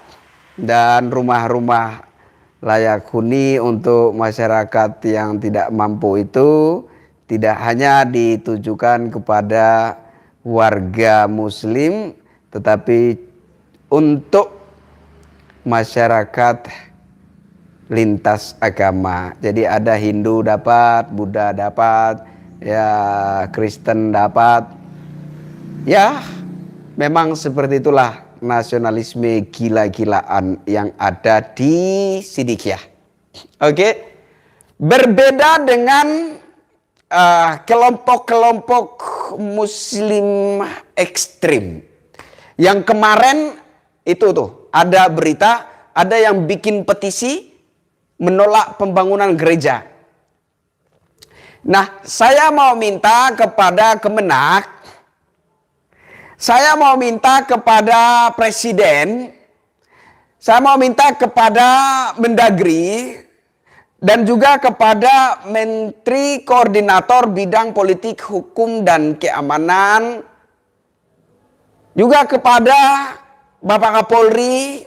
S1: Dan rumah-rumah layak huni untuk masyarakat yang tidak mampu itu tidak hanya ditujukan kepada warga muslim, tetapi untuk masyarakat lintas agama. Jadi ada Hindu dapat, Buddha dapat, ya Kristen dapat. Ya, memang seperti itulah nasionalisme gila-gilaan yang ada di Sidikiah. Oke. Berbeda dengan kelompok-kelompok muslim ekstrim. Yang kemarin itu tuh ada berita, ada yang bikin petisi menolak pembangunan gereja. Nah, saya mau minta kepada Kemenak, saya mau minta kepada Presiden, saya mau minta kepada Mendagri, dan juga kepada Menteri Koordinator Bidang Politik, Hukum, dan Keamanan, juga kepada Bapak Kapolri,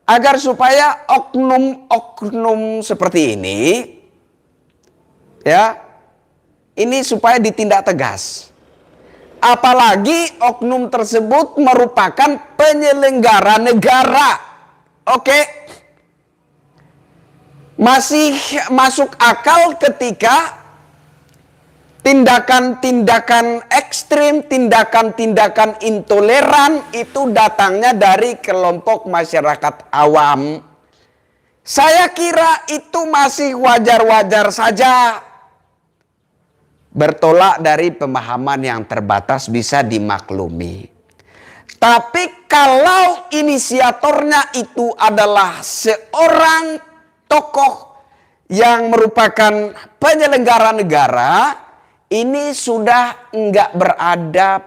S1: agar supaya oknum-oknum seperti ini, ya, ini supaya ditindak tegas. Apalagi oknum tersebut merupakan penyelenggara negara. Oke. Masih masuk akal ketika tindakan-tindakan ekstrim, tindakan-tindakan intoleran itu datangnya dari kelompok masyarakat awam. Saya kira itu masih wajar-wajar saja. Bertolak dari pemahaman yang terbatas bisa dimaklumi. Tapi kalau inisiatornya itu adalah seorang tokoh yang merupakan penyelenggara negara, ini sudah enggak beradab.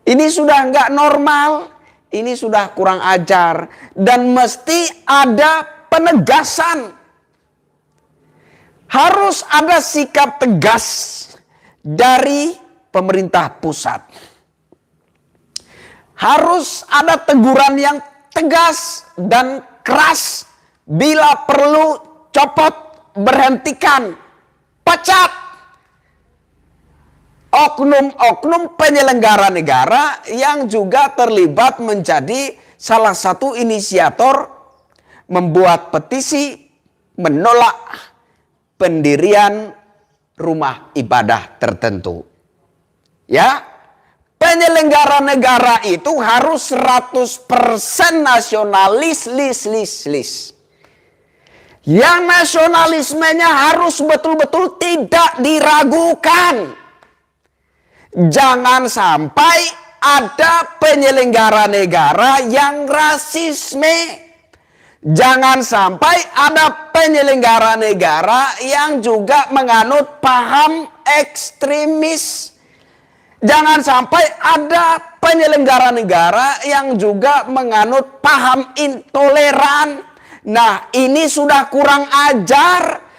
S1: Ini sudah enggak normal. Ini sudah kurang ajar. Dan mesti ada penegasan. Harus ada sikap tegas dari pemerintah pusat. Harus ada teguran yang tegas dan keras. Bila perlu copot, berhentikan, pecat oknum-oknum penyelenggara negara yang juga terlibat menjadi salah satu inisiator membuat petisi menolak pendirian rumah ibadah tertentu. Ya, penyelenggara negara itu harus 100% nasionalis, Yang nasionalismenya harus betul-betul tidak diragukan. Jangan sampai ada penyelenggara negara yang rasisme. Jangan sampai ada penyelenggara negara yang juga menganut paham ekstremis. Jangan sampai ada penyelenggara negara yang juga menganut paham intoleran. Nah, ini sudah kurang ajar.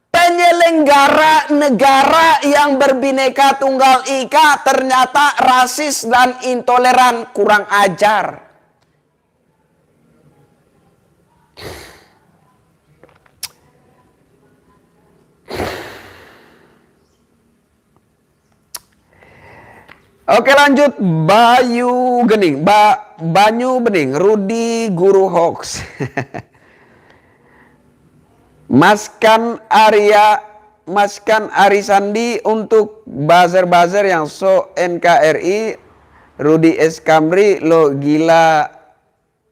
S1: Penyelenggara negara yang berbineka tunggal ika ternyata rasis dan intoleran, kurang ajar. Oke, lanjut. Banyu Bening, Rudi Guru Hoax. Maskan Arisandi untuk buzzer-buzzer yang so NKRI, Rudi S. Kamri, Lo Gila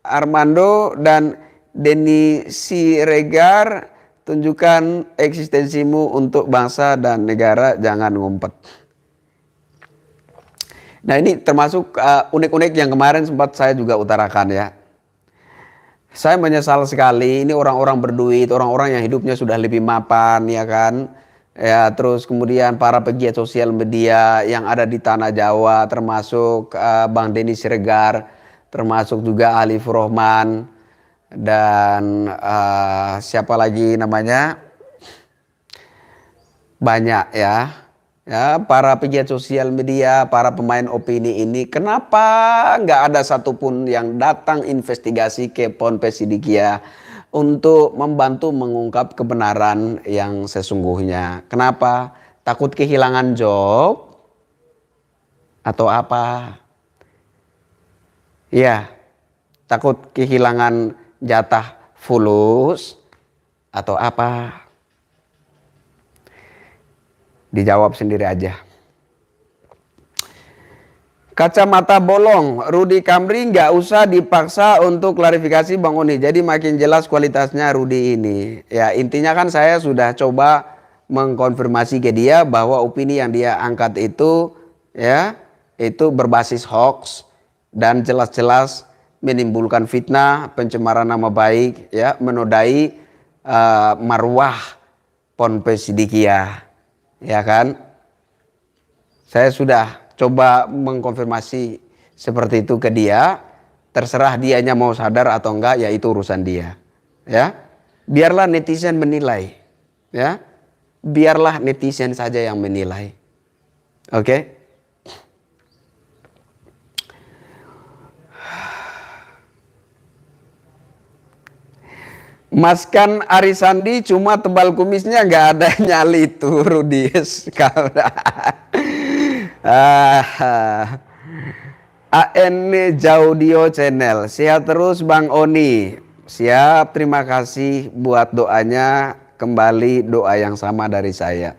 S1: Armando, dan Denny Siregar, tunjukkan eksistensimu untuk bangsa dan negara, jangan ngumpet. Nah, ini termasuk unik-unik yang kemarin sempat saya juga utarakan ya. Saya menyesal sekali, ini orang-orang berduit, orang-orang yang hidupnya sudah lebih mapan, ya kan. Ya, terus kemudian para pegiat sosial media yang ada di tanah Jawa, termasuk Bang Denny Siregar, termasuk juga Ali Furohman, dan siapa lagi namanya? Banyak ya. Ya, para pegiat sosial media, para pemain opini ini, kenapa nggak ada satupun yang datang investigasi ke Ponpes Sidikiah untuk membantu mengungkap kebenaran yang sesungguhnya? Kenapa? Takut kehilangan job? Atau apa? Ya, takut kehilangan jatah fulus? Atau apa? Dijawab sendiri aja. Kacamata bolong, Rudi Kamri nggak usah dipaksa untuk klarifikasi Bang Oni. Jadi makin jelas kualitasnya Rudi ini. Ya, intinya kan saya sudah coba mengkonfirmasi ke dia bahwa opini yang dia angkat itu ya, itu berbasis hoax dan jelas-jelas menimbulkan fitnah, pencemaran nama baik, ya, menodai marwah Ponpes Sidikiah. Ya kan, saya sudah coba mengkonfirmasi seperti itu ke dia. Terserah dianya mau sadar atau enggak, ya itu urusan dia. Ya, biarlah netizen menilai. Ya, biarlah netizen saja yang menilai. Oke. Maskan Arisandi cuma tebal kumisnya, nggak ada nyali tuh Rudi. AN Jaudio Channel, sehat terus Bang Oni. Siap, terima kasih buat doanya. Kembali doa yang sama dari saya.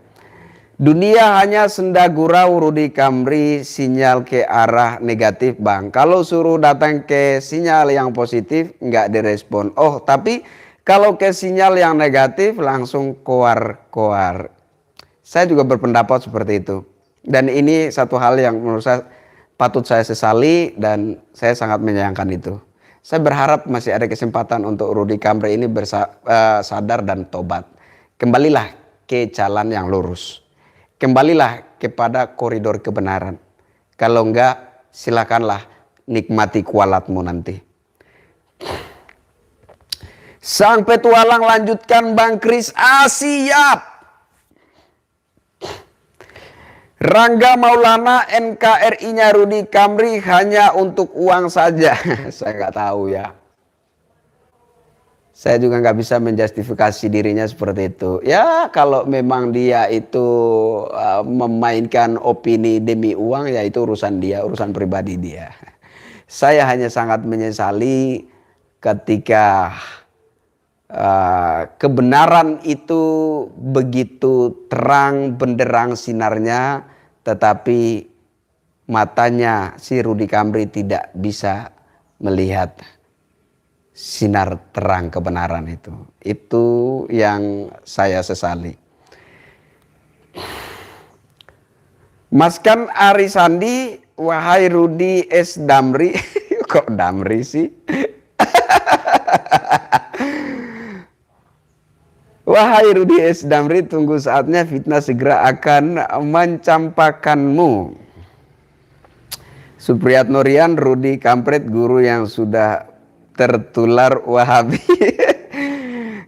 S1: Dunia hanya senda gurau, Rudy Kamri, sinyal ke arah negatif bang. Kalau suruh datang ke sinyal yang positif nggak direspon. Oh tapi kalau ke sinyal yang negatif langsung koar-koar. Saya juga berpendapat seperti itu. Dan ini satu hal yang menurut saya patut saya sesali dan saya sangat menyayangkan itu. Saya berharap masih ada kesempatan untuk Rudy Kamri ini sadar dan tobat. Kembalilah ke jalan yang lurus. Kembalilah kepada koridor kebenaran. Kalau enggak, silakanlah nikmati kualatmu nanti. Sang petualang lanjutkan Bang Kris. Siap. Rangga Maulana, NKRI-nya Rudy Kamri hanya untuk uang saja. Saya nggak tahu ya. Saya juga nggak bisa menjustifikasi dirinya seperti itu. Ya kalau memang dia itu memainkan opini demi uang, ya itu urusan dia, urusan pribadi dia. Saya hanya sangat menyesali ketika kebenaran itu begitu terang benderang sinarnya, tetapi matanya si Rudy Kamri tidak bisa melihat sinar terang kebenaran itu. Itu yang saya sesali. Maskan Ari Sandi, wahai Rudy S. Damri. Kok Damri sih? Wahai Rudy S. Damri, tunggu saatnya fitnah segera akan mencampakkanmu. Supriyatno Rian, Rudy Kampret, guru yang sudah tertular Wahabi.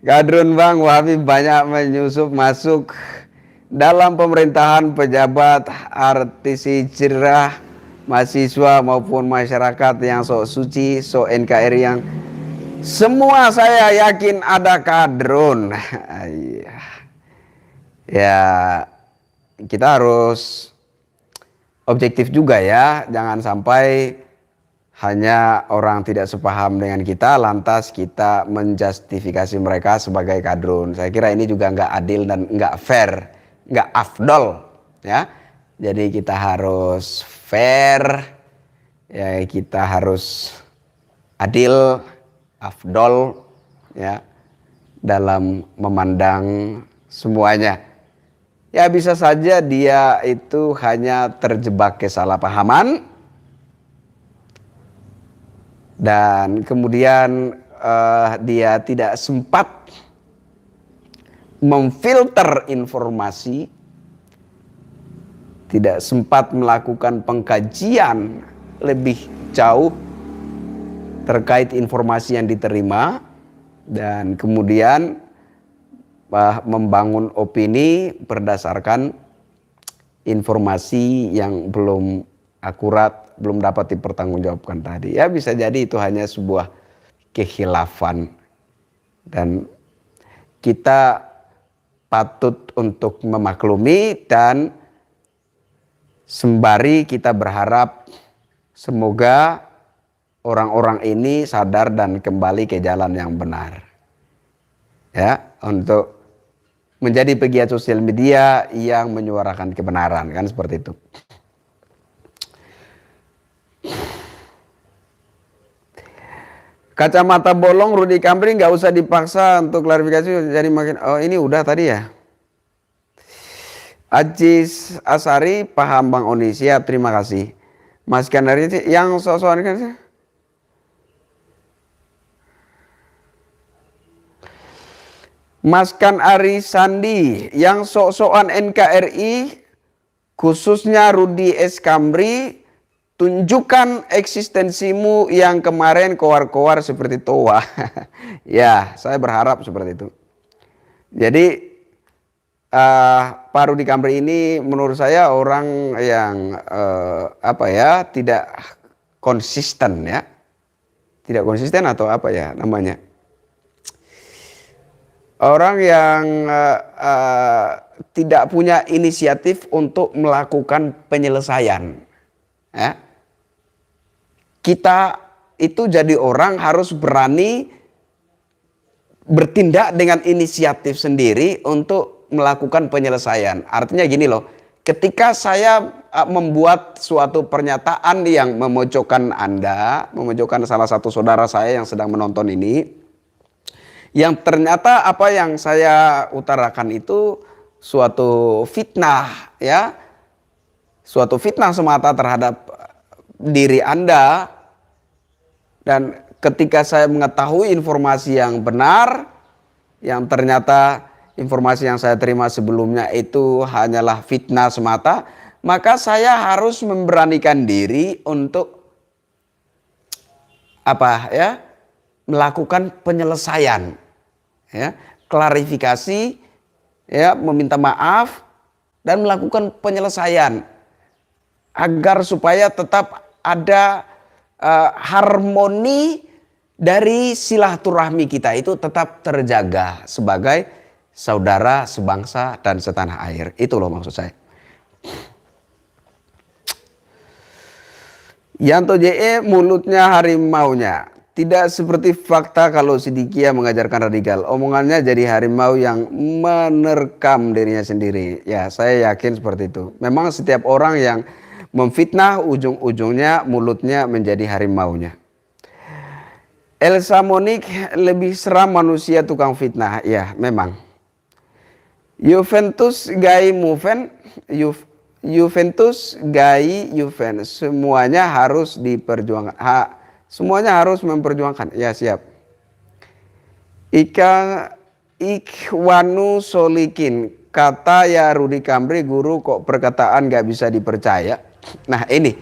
S1: Kadrun bang, Wahabi banyak menyusup masuk dalam pemerintahan, pejabat, artis cerah, mahasiswa maupun masyarakat yang sok suci, sok NKRI yang semua saya yakin ada kadrun. Ya kita harus objektif juga ya, jangan sampai hanya orang tidak sepaham dengan kita, lantas kita menjustifikasi mereka sebagai kadrun. Saya kira ini juga nggak adil dan nggak fair, nggak afdol, ya. Jadi kita harus fair, ya kita harus adil, afdol, ya dalam memandang semuanya. Ya bisa saja dia itu hanya terjebak kesalahpahaman. Dan kemudian dia tidak sempat memfilter informasi, tidak sempat melakukan pengkajian lebih jauh terkait informasi yang diterima, dan kemudian membangun opini berdasarkan informasi yang belum akurat, belum dapat dipertanggungjawabkan tadi. Ya bisa jadi itu hanya sebuah kekhilafan. Dan kita patut untuk memaklumi dan sembari kita berharap semoga orang-orang ini sadar dan kembali ke jalan yang benar. Ya, untuk menjadi pegiat sosial media yang menyuarakan kebenaran, kan seperti itu. Kacamata bolong Rudy Kamri nggak usah dipaksa untuk klarifikasi, jadi makin ini udah tadi ya. Ajis Asari, paham Bang Oni, siap, terima kasih. Mas Kanari yang sok-sokan kan sih? Maskan Ari Sandi yang sok-sokan NKRI khususnya Rudy S. Kamri, tunjukkan eksistensimu yang kemarin koar-koar seperti Toa. Ya, saya berharap seperti itu. Jadi Pak Rudy Kamri ini menurut saya orang yang tidak konsisten ya. Tidak konsisten atau apa ya namanya. Orang yang tidak punya inisiatif untuk melakukan penyelesaian. Ya. Kita itu jadi orang harus berani bertindak dengan inisiatif sendiri untuk melakukan penyelesaian. Artinya gini loh, ketika saya membuat suatu pernyataan yang memojokkan Anda, memojokkan salah satu saudara saya yang sedang menonton ini, yang ternyata apa yang saya utarakan itu suatu fitnah, ya, suatu fitnah semata terhadap diri Anda. Dan ketika saya mengetahui informasi yang benar, yang ternyata informasi yang saya terima sebelumnya itu hanyalah fitnah semata, maka saya harus memberanikan diri untuk melakukan penyelesaian, ya, klarifikasi, ya, meminta maaf dan melakukan penyelesaian agar supaya tetap ada harmoni dari silaturahmi kita itu tetap terjaga sebagai saudara sebangsa dan setanah air. Itu loh maksud saya. Yanto JE mulutnya harimaunya. Tidak seperti fakta kalau Sidikia mengajarkan radikal. Omongannya jadi harimau yang menerkam dirinya sendiri. Ya, saya yakin seperti itu. Memang setiap orang yang memfitnah ujung-ujungnya mulutnya menjadi harimaunya. Elsa Monik, lebih seram manusia tukang fitnah. Ya, memang. Juventus Gai Moven, Juventus Gai Juven, semuanya harus diperjuangkan. Semuanya harus memperjuangkan. Ya, siap. Ikhwanu Solikin, kata ya Rudi Kamri, guru kok perkataan gak bisa dipercaya. Nah ini,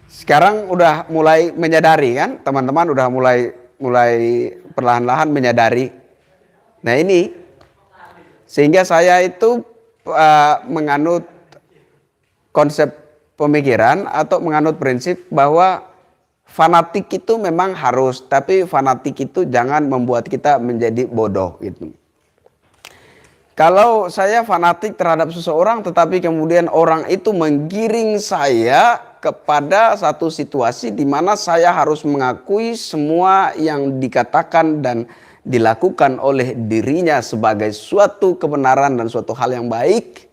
S1: sekarang udah mulai menyadari kan, teman-teman udah mulai perlahan-lahan menyadari. Nah ini, sehingga saya itu menganut konsep pemikiran atau menganut prinsip bahwa fanatik itu memang harus, tapi fanatik itu jangan membuat kita menjadi bodoh gitu. Kalau saya fanatik terhadap seseorang tetapi kemudian orang itu menggiring saya kepada satu situasi di mana saya harus mengakui semua yang dikatakan dan dilakukan oleh dirinya sebagai suatu kebenaran dan suatu hal yang baik,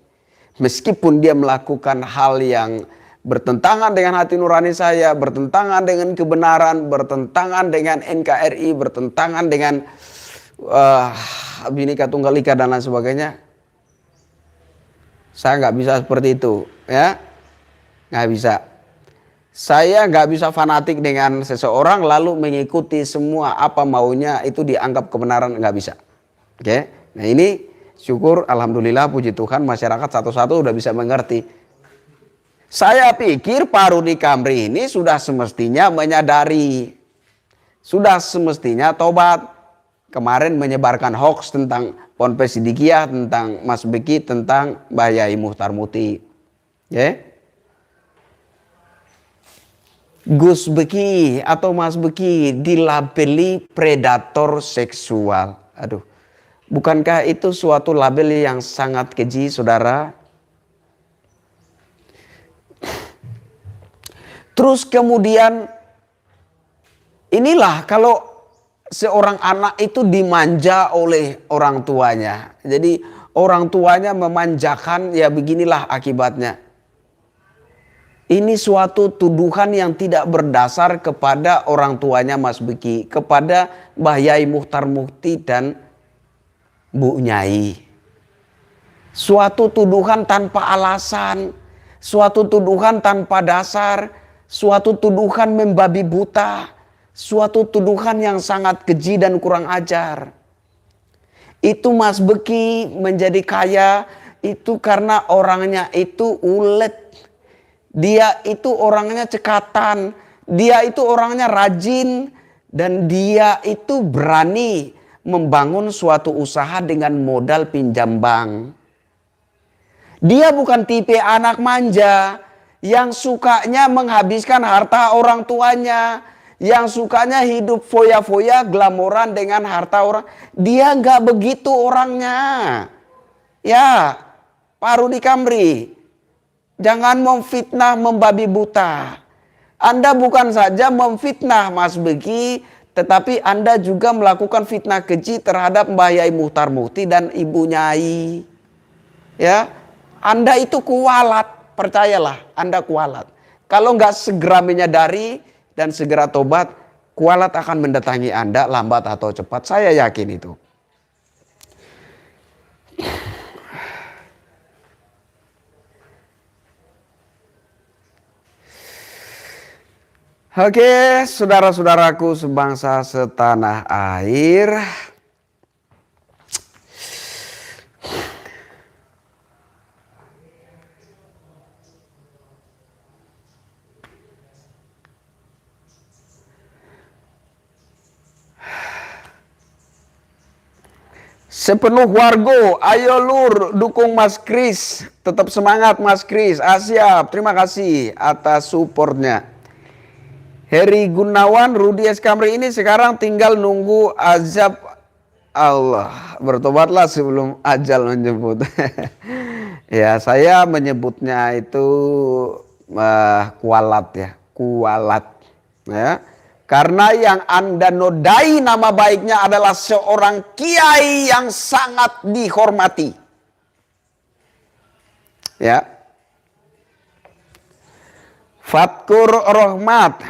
S1: meskipun dia melakukan hal yang bertentangan dengan hati nurani saya, bertentangan dengan kebenaran, bertentangan dengan NKRI, bertentangan dengan Bhinneka Tunggal Ika dan lain sebagainya. Saya nggak bisa seperti itu, ya, nggak bisa. Saya nggak bisa fanatik dengan seseorang lalu mengikuti semua apa maunya itu dianggap kebenaran, nggak bisa. Oke, nah ini syukur, alhamdulillah, puji Tuhan, masyarakat satu-satu udah bisa mengerti. Saya pikir Pak Rudi Kamri ini sudah semestinya menyadari, sudah semestinya tobat. Kemarin menyebarkan hoax tentang Ponpes Sidikiah, tentang Mas Beki, tentang Mbah Yai Muchtar Muti. Ya. Gus Beki atau Mas Beki dilabeli predator seksual. Aduh, bukankah itu suatu label yang sangat keji, saudara? Terus kemudian inilah kalau seorang anak itu dimanja oleh orang tuanya. Jadi orang tuanya memanjakan, ya beginilah akibatnya. Ini suatu tuduhan yang tidak berdasar kepada orang tuanya Mas Beki, kepada Mbah Yai Muchtar Muti dan Bu Nyai. Suatu tuduhan tanpa alasan, suatu tuduhan tanpa dasar, suatu tuduhan membabi buta, suatu tuduhan yang sangat keji dan kurang ajar. Itu Mas Beki menjadi kaya itu karena orangnya itu ulet. Dia itu orangnya cekatan, dia itu orangnya rajin, dan dia itu berani membangun suatu usaha dengan modal pinjam bank. Dia bukan tipe anak manja yang sukanya menghabiskan harta orang tuanya, yang sukanya hidup foya-foya glamoran dengan harta orang. Dia nggak begitu orangnya. Ya, Pak Rudi Kamri, jangan memfitnah membabi buta. Anda bukan saja memfitnah Mas Beki, tetapi Anda juga melakukan fitnah keji terhadap Mbah Yai Muhtar Mukti dan Ibu Nyai. Ya, Anda itu kualat, percayalah, Anda kualat. Kalau nggak segera menyadari dan segera tobat, kualat akan mendatangi Anda lambat atau cepat. Saya yakin itu. Oke, saudara-saudaraku sebangsa setanah air. Sepenuh wargo, ayo lur dukung Mas Kris. Tetap semangat Mas Kris. Siap, terima kasih atas supportnya. Heri Gunawan, Rudi S. Kamri ini sekarang tinggal nunggu azab Allah. Bertobatlah sebelum ajal menjemput. Ya, saya menyebutnya itu kualat ya, kualat. Ya. Karena yang Anda nodai nama baiknya adalah seorang kiai yang sangat dihormati. Ya. Fatkur Rohmat,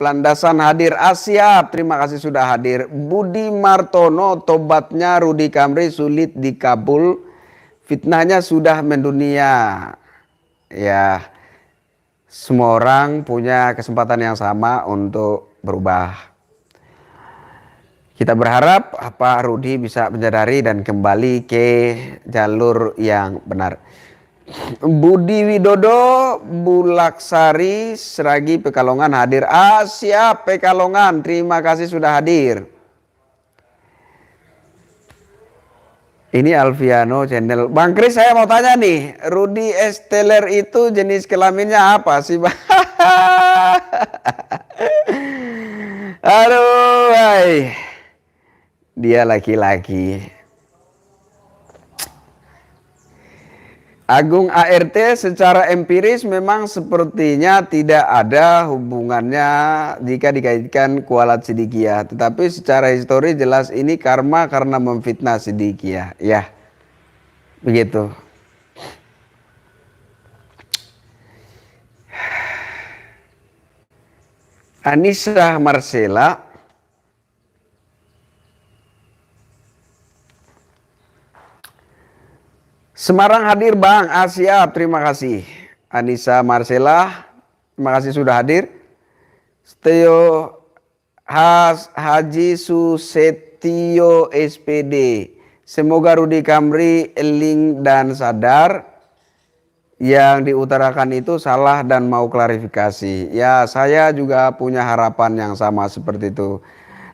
S1: Landasan hadir. Siap, terima kasih sudah hadir. Budi Martono, tobatnya Rudi Kamri sulit dikabul. Fitnahnya sudah mendunia. Ya, semua orang punya kesempatan yang sama untuk berubah. Kita berharap Pak Rudi bisa menyadari dan kembali ke jalur yang benar. Budi Widodo, Bulaksari, Seragi Pekalongan hadir. Siap Pekalongan, terima kasih sudah hadir. Ini Alfiano channel. Bang Kris, saya mau tanya nih, Rudi Esteller itu jenis kelaminnya apa sih, Bang? Aduh, ay. Dia laki-laki. Agung ART secara empiris memang sepertinya tidak ada hubungannya jika dikaitkan kualat Sidikiyah. Tetapi secara histori jelas ini karma karena memfitnah Sidikiyah. Ya, begitu. Anissa Marcella. Semarang hadir Bang, siap, terima kasih. Anissa Marcella, terima kasih sudah hadir. Setio Haji Susetio SPD. Semoga Rudi Kamri eling dan sadar yang diutarakan itu salah dan mau klarifikasi. Ya, saya juga punya harapan yang sama seperti itu.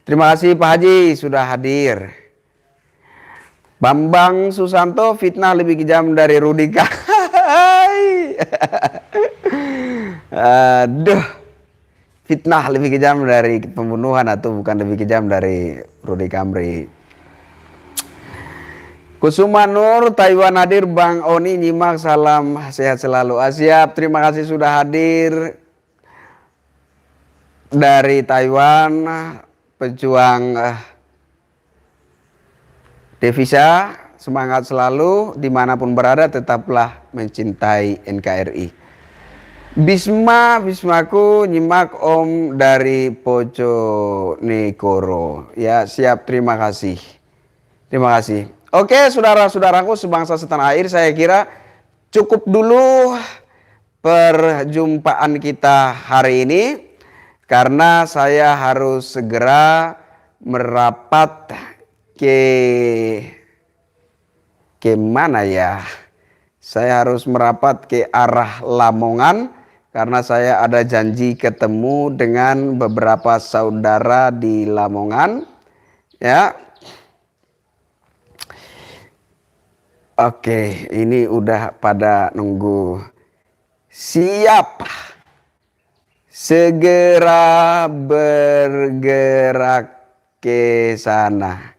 S1: Terima kasih Pak Haji sudah hadir. Bambang Susanto, fitnah lebih kejam dari Rudi Kamri. Aduh, fitnah lebih kejam dari pembunuhan atau bukan lebih kejam dari Rudi Kamri. Kusuma Nur, Taiwan hadir. Bang Oni nyimak, salam sehat selalu. Siap, terima kasih sudah hadir. Dari Taiwan, pejuang devisa, semangat selalu, dimanapun berada tetaplah mencintai NKRI. Bismaku nyimak Om dari Bojonegoro. Ya, siap, terima kasih. Terima kasih. Oke, saudara-saudaraku sebangsa setanah air, saya kira cukup dulu perjumpaan kita hari ini. Karena saya harus segera merapat ke mana ya? Saya harus merapat ke arah Lamongan karena saya ada janji ketemu dengan beberapa saudara di Lamongan. Ya. Oke, ini udah pada nunggu. Siap. Segera bergerak ke sana.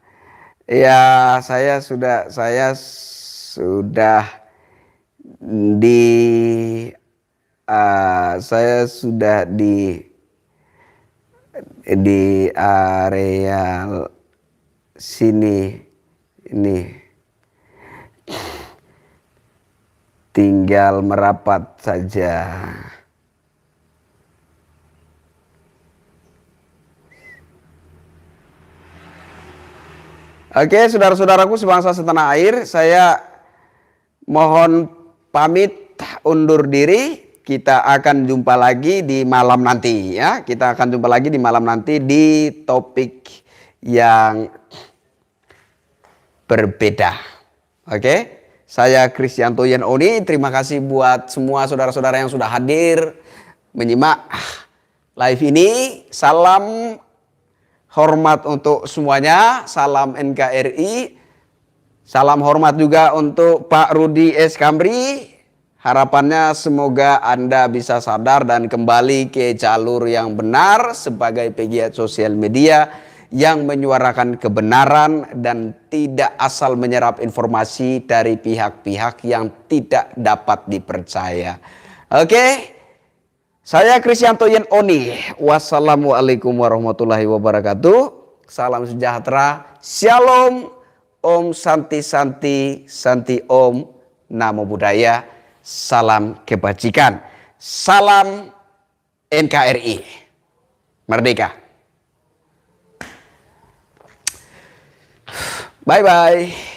S1: Ya, saya sudah di area sini ini tinggal merapat saja. Oke, saudara-saudaraku sebangsa setanah air, saya mohon pamit undur diri. Kita akan jumpa lagi di malam nanti ya. Kita akan jumpa lagi di malam nanti di topik yang berbeda. Oke, saya Kristianto Yen Oni. Terima kasih buat semua saudara-saudara yang sudah hadir menyimak live ini. Salam hormat untuk semuanya, salam NKRI, salam hormat juga untuk Pak Rudi S. Kamri. Harapannya semoga Anda bisa sadar dan kembali ke jalur yang benar sebagai pegiat sosial media yang menyuarakan kebenaran dan tidak asal menyerap informasi dari pihak-pihak yang tidak dapat dipercaya. Oke. Saya Kristianto Yen Oni. Wassalamualaikum warahmatullahi wabarakatuh. Salam sejahtera. Shalom. Om Santi Santi Santi Om. Namo Buddhaya. Salam kebajikan. Salam NKRI. Merdeka. Bye-bye.